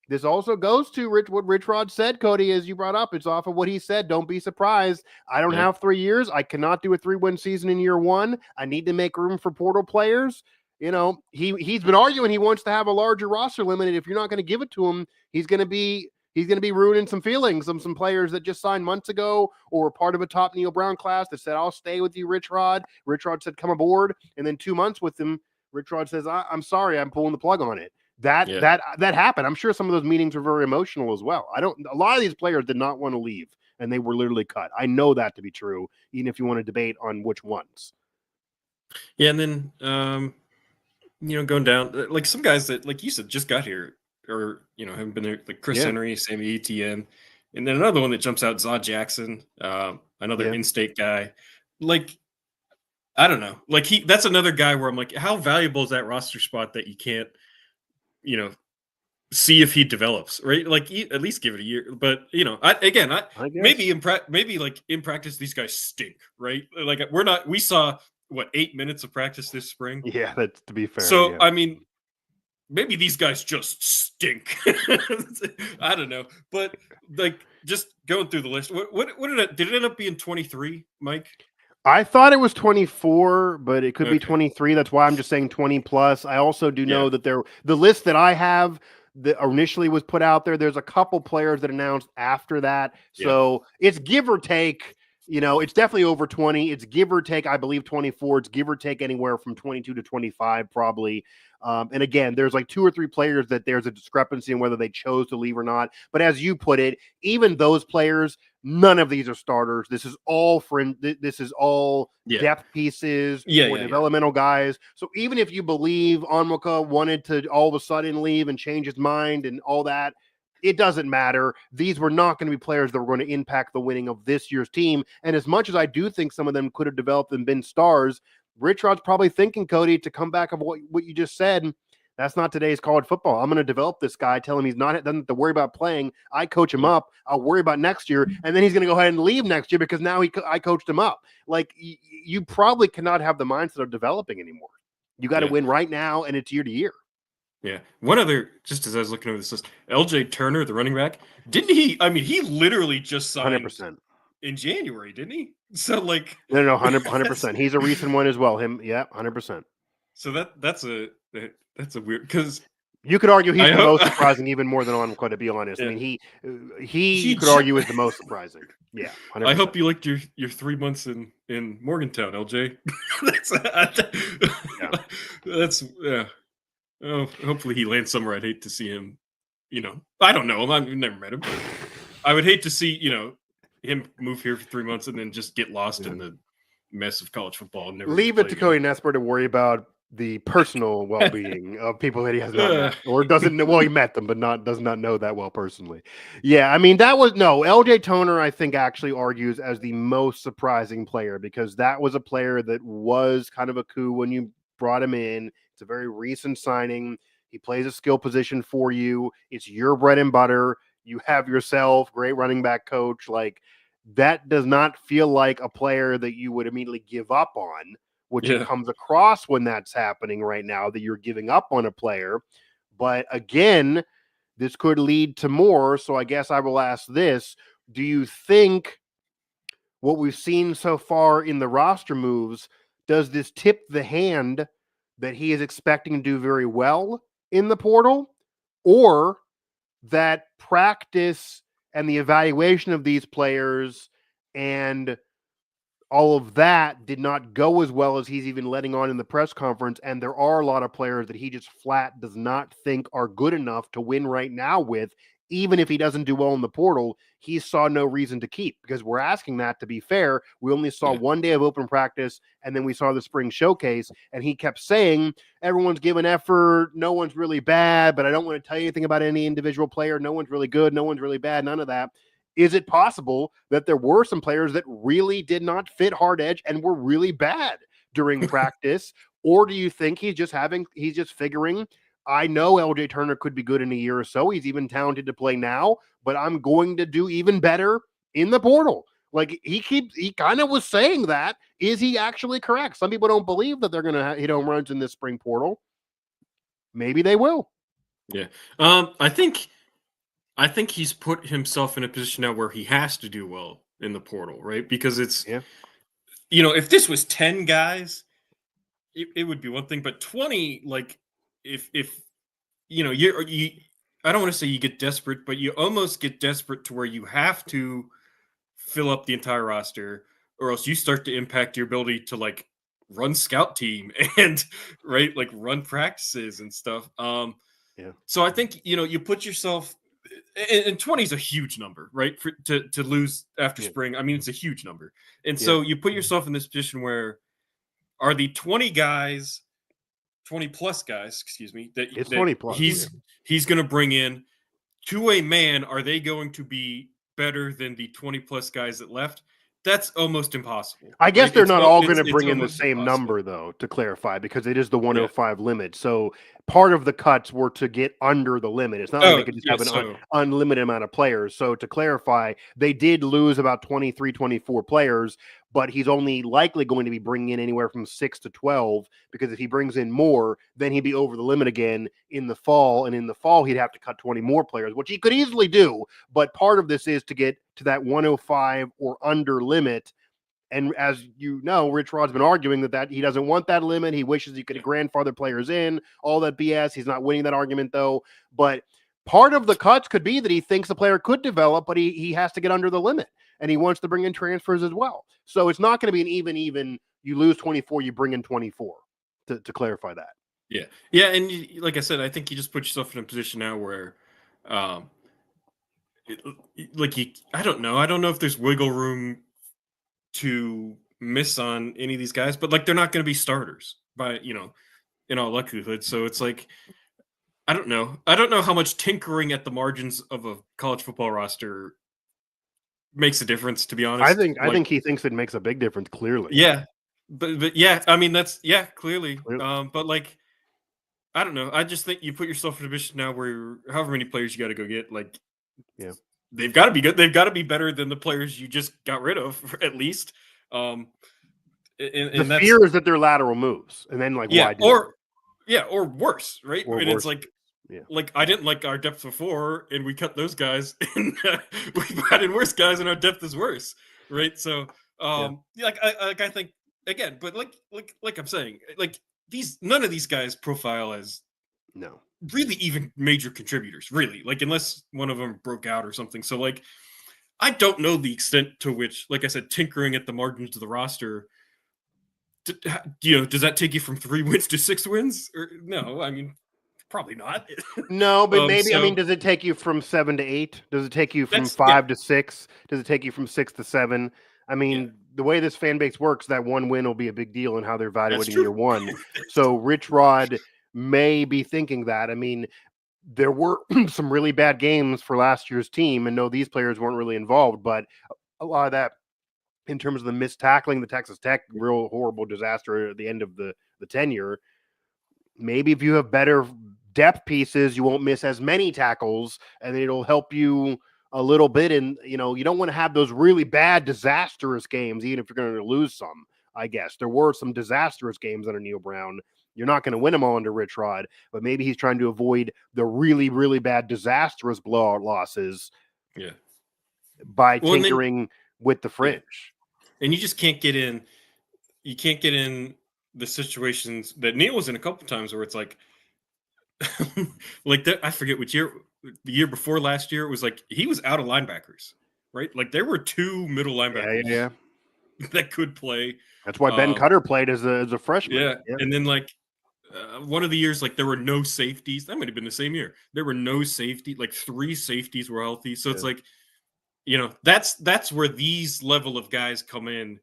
this also goes to what Rich Rod said, Cody, as you brought up. It's off of what he said. Don't be surprised. I don't have 3 years. I cannot do a 3-win season in year one. I need to make room for portal players. He's been arguing he wants to have a larger roster limit, and if you're not going to give it to him, he's going to be ruining some feelings of some players that just signed months ago or were part of a top Neal Brown class that said, I'll stay with you, Rich Rod. Rich Rod said, come aboard. And then 2 months with him, Rich Rod says, I'm sorry, I'm pulling the plug on it. That happened. I'm sure some of those meetings were very emotional as well. A lot of these players did not want to leave, and they were literally cut. I know that to be true, even if you want to debate on which ones. Yeah. And then, going down, like some guys that, like you said, just got here, or haven't been there, like Chris Henry, Sammy Etienne, and then another one that jumps out, Zod Jackson, another in-state guy. Like, I don't know, like that's another guy where I'm like, how valuable is that roster spot that you can't, see if he develops, right? Like, at least give it a year. But maybe in practice these guys stink, right? Like we saw 8 minutes of practice this spring. Yeah, that's to be fair. So I mean, maybe these guys just stink. I don't know, but like just going through the list, what did it end up being 23, Mike? I thought it was 24, but it could be 23. That's why I'm just saying 20 plus. I also do know that the list that I have that initially was put out there, there's a couple players that announced after that. So it's give or take. It's definitely over 20. It's give or take, I believe, 24. It's give or take anywhere from 22 to 25, probably. And again, there's like 2 or 3 players that there's a discrepancy in whether they chose to leave or not. But as you put it, even those players, none of these are starters. This is all This is all depth pieces or developmental guys. So even if you believe Onwuka wanted to all of a sudden leave and change his mind and all that, it doesn't matter. These were not going to be players that were going to impact the winning of this year's team. And as much as I do think some of them could have developed and been stars, Rich Rod's probably thinking, Cody, to come back of what you just said, that's not today's college football. I'm going to develop this guy, tell him doesn't have to worry about playing. I coach him up. I'll worry about next year. And then he's going to go ahead and leave next year because now I coached him up. Like, you probably cannot have the mindset of developing anymore. You got to win right now, and it's year to year. Yeah. One other, just as I was looking over this list, LJ Turner, the running back, didn't he? I mean, he literally just signed 100% in January, didn't he? So like, no, 100%. He's a recent one as well. 100%. So that's a weird, because you could argue he's the most surprising, even more than Onwuka, to be honest. I mean, he could argue is the most surprising. Yeah. 100%. I hope you liked your 3 months in Morgantown, LJ. That's Oh, hopefully he lands somewhere. I'd hate to see him, I don't know. I've never met him, but I would hate to see, him move here for 3 months and then just get lost in the mess of college football. And never leave it to Cody Nespor to worry about the personal well-being of people that he has not met or doesn't know. Well, he met them, but does not know that well personally. Yeah. I mean, LJ Toner, I think, actually argues as the most surprising player, because that was a player that was kind of a coup when you brought him in. It's a very recent signing. He plays a skill position for you. It's your bread and butter. You have yourself great running back coach. Like, that does not feel like a player that you would immediately give up on, which it comes across when that's happening right now, that you're giving up on a player. But again, this could lead to more. So I guess I will ask this. Do you think what we've seen so far in the roster moves, does this tip the hand that he is expecting to do very well in the portal, or that practice and the evaluation of these players and all of that did not go as well as he's even letting on in the press conference, and there are a lot of players that he just flat does not think are good enough to win right now with, even if he doesn't do well in the portal, he saw no reason to keep, because we're asking that to be fair. We only saw 1 day of open practice, and then we saw the spring showcase, and he kept saying, everyone's giving effort, no one's really bad, but I don't want to tell you anything about any individual player. No one's really good, no one's really bad, none of that. Is it possible that there were some players that really did not fit hard edge and were really bad during practice? Or do you think he's just figuring, I know LJ Turner could be good in a year or so. He's even talented to play now, but I'm going to do even better in the portal. Like, he kind of was saying that. Is he actually correct? Some people don't believe that they're going to hit home runs in this spring portal. Maybe they will. Yeah. I think he's put himself in a position now where he has to do well in the portal, right? Because it's, if this was 10 guys, it would be one thing, but 20, like, if you I don't want to say you get desperate, but you almost get desperate to where you have to fill up the entire roster, or else you start to impact your ability to, like, run scout team and like run practices and stuff. So I think, you put yourself, and 20 is a huge number, right? To lose after spring. I mean, it's a huge number. And so you put yourself in this position where, are the 20 plus guys, excuse me, that 20 plus. He's going to bring in to a man, are they going to be better than the 20 plus guys that left? That's almost impossible. I guess they're not all going to bring in the same number, though, to clarify, because it is the 105 limit. So part of the cuts were to get under the limit. It's not like they could just have an unlimited amount of players. So to clarify, they did lose about 23, 24 players, but he's only likely going to be bringing in anywhere from 6 to 12, because if he brings in more, then he'd be over the limit again in the fall. And in the fall, he'd have to cut 20 more players, which he could easily do. But part of this is to get to that 105 or under limit. And as you know, Rich Rod's been arguing that he doesn't want that limit. He wishes he could grandfather players in, all that BS. He's not winning that argument, though. But part of the cuts could be that he thinks the player could develop, but he has to get under the limit. And he wants to bring in transfers as well. So it's not going to be an even. You lose 24, you bring in 24, to clarify that. Yeah. Yeah. And like I said, I think you just put yourself in a position now where, I don't know. I don't know if there's wiggle room to miss on any of these guys, but, like, they're not going to be starters by, in all likelihood. So it's like, I don't know. I don't know how much tinkering at the margins of a college football roster makes a difference, to be honest. I think he thinks it makes a big difference, clearly. Yeah. But yeah, I mean, that's, clearly. But, like, I don't know. I just think you put yourself in a position now where however many players you got to go get, like, they've got to be good. They've got to be better than the players you just got rid of, at least. And the fear is that they're lateral moves, and then, like, why do or worse, right? Or and worse. It's like I didn't like our depth before, and we cut those guys, and we brought in worse guys, and our depth is worse, right? So, I think again, but like I'm saying, like, none of these guys profile as really even major contributors, really, like, unless one of them broke out or something. So, like, I don't know the extent to which, like I said, tinkering at the margins of the roster, does that take you from 3 wins to 6 wins? Or no, I mean, probably not. No, but maybe, I mean, does it take you from 7 to 8? Does it take you from 5 to 6? Does it take you from 6 to 7? I mean, the way this fan base works, that one win will be a big deal in how they're evaluating year one. So Rich Rod may be thinking that. I mean, there were some really bad games for last year's team, and no, these players weren't really involved, but a lot of that, in terms of the missed tackling, the Texas Tech real horrible disaster at the end of the tenure, maybe if you have better depth pieces, you won't miss as many tackles, and it'll help you a little bit. And, you don't want to have those really bad, disastrous games, even if you're going to lose some, I guess. There were some disastrous games under Neil Brown. You're not going to win them all under Rich Rod, but maybe he's trying to avoid the really, really bad, disastrous blowout losses by tinkering with the fringe. Yeah. And you just can't get in. You can't get in the situations that Neil was in a couple times where it's like, like that. I forget which year. The year before last year, it was like he was out of linebackers, right? Like there were 2 middle linebackers that could play. That's why Ben Cutter played as a freshman. Yeah. And then like one of the years, like there were no safeties. That might have been the same year. There were no safety. Like 3 safeties were healthy. So it's like, that's where these level of guys come in.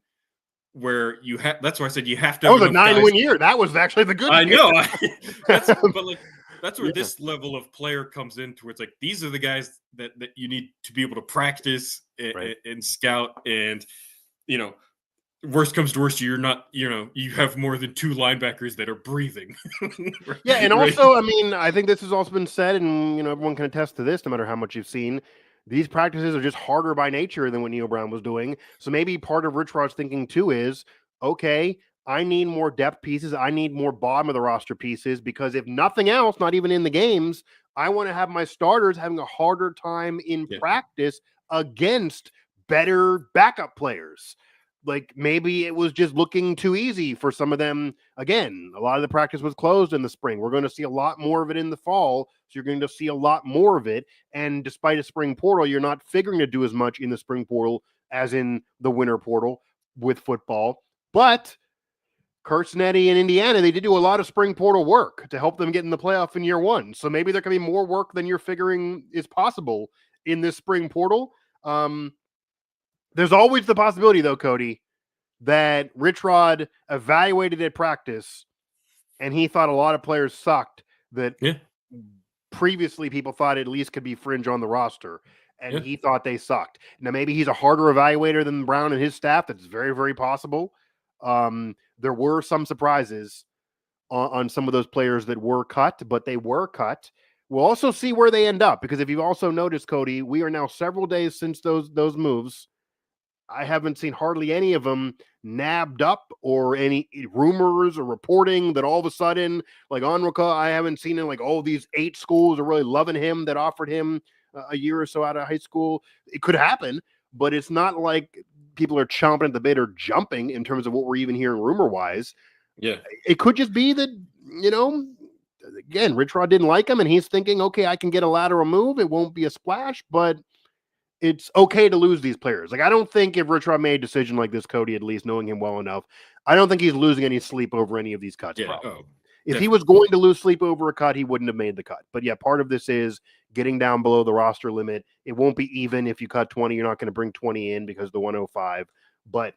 Where you have, that's why I said you have to. That was a 9-win year. That was actually the good. I know, but like that's where this level of player comes in. To where it's like these are the guys that you need to be able to practice and scout, and worst comes to worst, you're not, you have more than 2 linebackers that are breathing. Yeah, and also, I mean, I think this has also been said, and everyone can attest to this, no matter how much you've seen. These practices are just harder by nature than what Neil Brown was doing. So maybe part of Rich Rod's thinking too is, okay, I need more depth pieces. I need more bottom of the roster pieces, because if nothing else, not even in the games, I want to have my starters having a harder time in practice against better backup players. Like maybe it was just looking too easy for some of them. Again, a lot of the practice was closed in the spring. We're going to see a lot more of it in the fall. So you're going to see a lot more of it. And despite a spring portal, you're not figuring to do as much in the spring portal as in the winter portal with football. But Cincinnati and Indiana, they did do a lot of spring portal work to help them get in the playoff in year 1. So maybe there can be more work than you're figuring is possible in this spring portal. There's always the possibility, though, Cody, that Rich Rod evaluated at practice and he thought a lot of players sucked that previously people thought at least could be fringe on the roster, and he thought they sucked. Now, maybe he's a harder evaluator than Brown and his staff. That's very, very possible. There were some surprises on some of those players that were cut, but they were cut. We'll also see where they end up, because if you've also noticed, Cody, we are now several days since those moves. I haven't seen hardly any of them nabbed up, or any rumors or reporting that all of a sudden, like Onwuka, I haven't seen it. Like, oh, these 8 schools are really loving him that offered him a year or so out of high school. It could happen, but it's not like people are chomping at the bit or jumping in terms of what we're even hearing rumor wise. Yeah. It could just be that, again, Rich Rod didn't like him and he's thinking, okay, I can get a lateral move. It won't be a splash, but it's okay to lose these players. Like, I don't think if Rich Rod made a decision like this, Cody, at least knowing him well enough, I don't think he's losing any sleep over any of these cuts. If he was going to lose sleep over a cut, he wouldn't have made the cut. But yeah, part of this is getting down below the roster limit. It won't be even. If you cut 20, you're not going to bring 20 in because the 105. But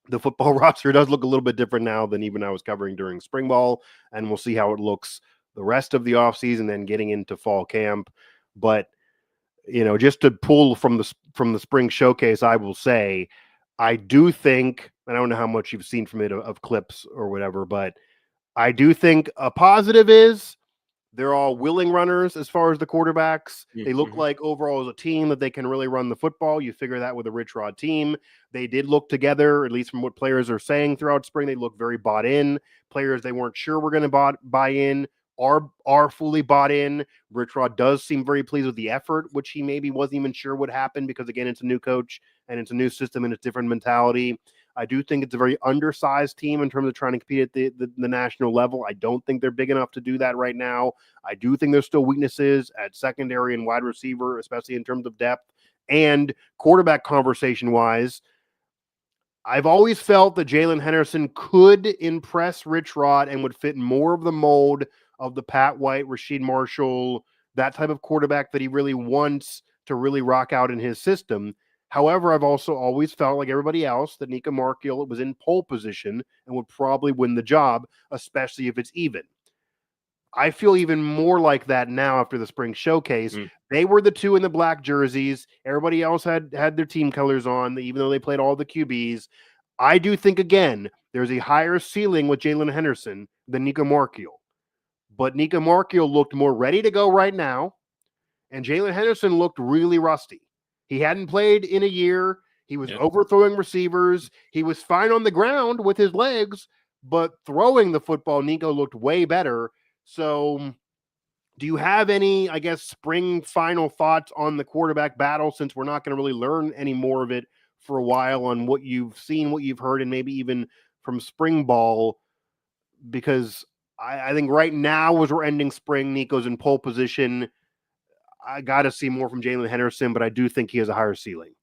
the football roster does look a little bit different now than even I was covering during spring ball. And we'll see how it looks the rest of the offseason, then getting into fall camp. But just to pull from the spring showcase, I will say, I do think, and I don't know how much you've seen from it of clips or whatever, but I do think a positive is they're all willing runners as far as the quarterbacks. They look like overall as a team that they can really run the football. You figure that with a Rich Rod team. They did look together, at least from what players are saying throughout spring. They look very bought in. Players they weren't sure were going to buy in are fully bought in. Rich Rod does seem very pleased with the effort, which he maybe wasn't even sure would happen because, again, it's a new coach and it's a new system and it's different mentality. I do think it's a very undersized team in terms of trying to compete at the national level. I don't think they're big enough to do that right now. I do think there's still weaknesses at secondary and wide receiver, especially in terms of depth and quarterback conversation-wise. I've always felt that Jalen Henderson could impress Rich Rod and would fit more of the mold of the Pat White, Rasheed Marshall, that type of quarterback that he really wants to really rock out in his system. However, I've also always felt like everybody else that Nika Markiel was in pole position and would probably win the job, especially if it's even. I feel even more like that now after the spring showcase. They were the 2 in the black jerseys. Everybody else had their team colors on, even though they played all the QBs. I do think, again, there's a higher ceiling with Jalen Henderson than Nika Markiel. but Nico Markio looked more ready to go right now, and Jalen Henderson looked really rusty. He hadn't played in a year. He was overthrowing receivers. He was fine on the ground with his legs, but throwing the football, Nico looked way better. So do you have any, I guess, spring final thoughts on the quarterback battle, since we're not going to really learn any more of it for a while, on what you've seen, what you've heard, and maybe even from spring ball? Because I think right now, as we're ending spring, Nico's in pole position. I got to see more from Jalen Henderson, but I do think he has a higher ceiling.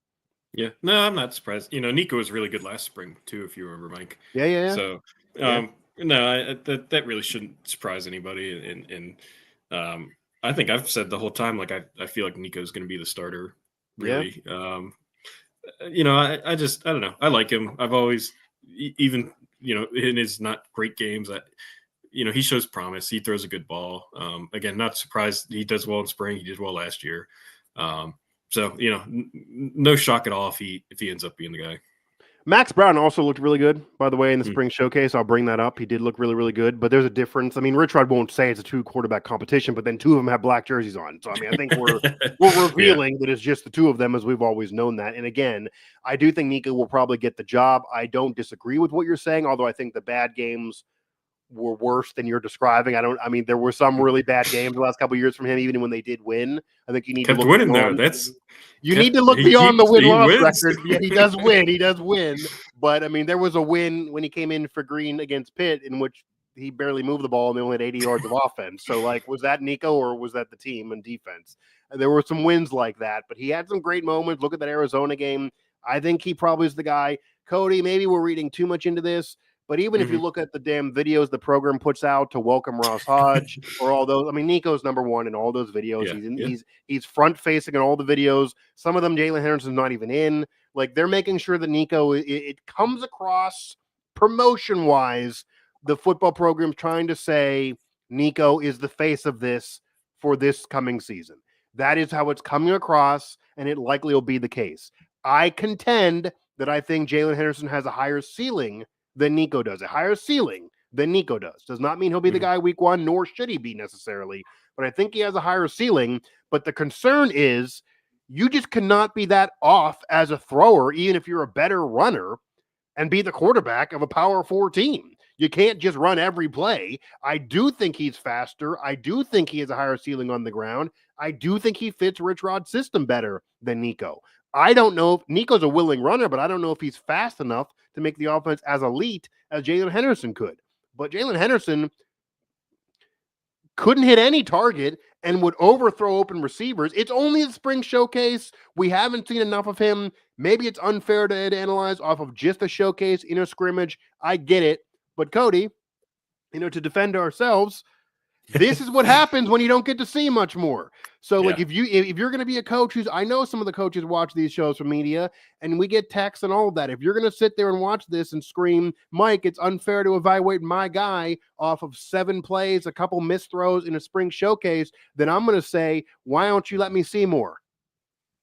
Yeah, no, I'm not surprised. Nico was really good last spring too, if you remember, Mike. Yeah. So, no, that really shouldn't surprise anybody. And I think I've said the whole time, like I feel like Nico's going to be the starter. Really, I don't know. I like him. I've always, even in his not great games, he shows promise. He throws a good ball. Again, not surprised he does well in spring. He did well last year. So, no shock at all if he ends up being the guy. Max Brown also looked really good, by the way, in the spring showcase. I'll bring that up. He did look really, really good, but there's a difference. I mean, Rich Rod won't say it's a 2-quarterback competition, but then 2 of them have black jerseys on. So, I mean, I think we're revealing that it's just the 2 of them, as we've always known that. And again, I do think Nico will probably get the job. I don't disagree with what you're saying, although I think the bad games were worse than you're describing. I mean, there were some really bad games the last couple of years from him, even when they did win. I think you need to look winning beyond, though. You need to look beyond the win-loss record. Yeah, he does win. He does win. But, I mean, there was a win when he came in for Green against Pitt, in which he barely moved the ball and they only had 80 yards of offense. So, like, was that Nico or was that the team and defense? And there were some wins like that, but he had some great moments. Look at that Arizona game. I think he probably is the guy. Cody, maybe we're reading too much into this, but even if you look at the damn videos the program puts out to welcome Ross Hodge or all those, I mean, Nico's number one in all those videos. He's front facing in all the videos. Some of them Jalen Henderson's not even in. Like, they're making sure that Nico, it comes across promotion wise, the football program's trying to say Nico is the face of this for this coming season. That is how it's coming across, and it likely will be the case. I contend that I think Jalen Henderson has a higher ceiling than Nico does. A higher ceiling than Nico does. Does not mean he'll be the guy week 1, nor should he be necessarily. But I think he has a higher ceiling. But the concern is you just cannot be that off as a thrower, even if you're a better runner, and be the quarterback of a Power 4 team. You can't just run every play. I do think he's faster. I do think he has a higher ceiling on the ground. I do think he fits Rich Rod's system better than Nico. I don't know if Nico's a willing runner, but I don't know if he's fast enough to make the offense as elite as Jalen Henderson could. But Jalen Henderson couldn't hit any target and would overthrow open receivers. It's only the spring showcase. We haven't seen enough of him. Maybe it's unfair to analyze off of just a showcase, inner scrimmage. I get it. But Cody, to defend ourselves, this is what happens when you don't get to see much more. So, like, if you're going to be a coach I know some of the coaches watch these shows from media, and we get texts and all of that. If you're going to sit there and watch this and scream, Mike, it's unfair to evaluate my guy off of 7 plays, a couple missed throws in a spring showcase, then I'm going to say, why don't you let me see more?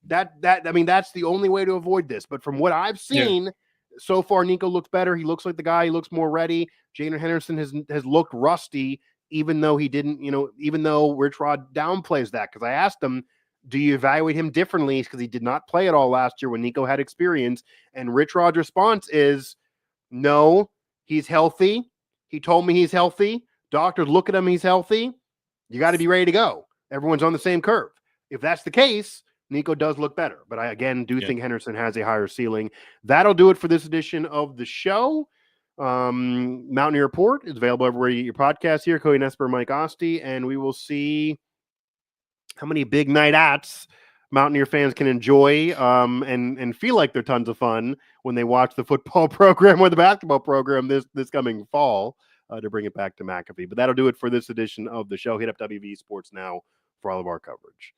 That's the only way to avoid this. But from what I've seen so far, Nico looks better. He looks like the guy. He looks more ready. Jalen Henderson has looked rusty, even though he didn't, even though Rich Rod downplays that. Because I asked him, do you evaluate him differently? Because he did not play at all last year when Nico had experience. And Rich Rod's response is, no, he's healthy. He told me he's healthy. Doctors look at him, he's healthy. You got to be ready to go. Everyone's on the same curve. If that's the case, Nico does look better. But I, again, do think Henderson has a higher ceiling. That'll do it for this edition of the show. Mountaineer Report is available everywhere you get your podcast here. Cody Nespor, Mike Asti, and we will see how many big Night Ahts Mountaineer fans can enjoy and feel like they're tons of fun when they watch the football program or the basketball program this coming fall to bring it back to McAfee. But that'll do it for this edition of the show. Hit up WVU Sports Now for all of our coverage.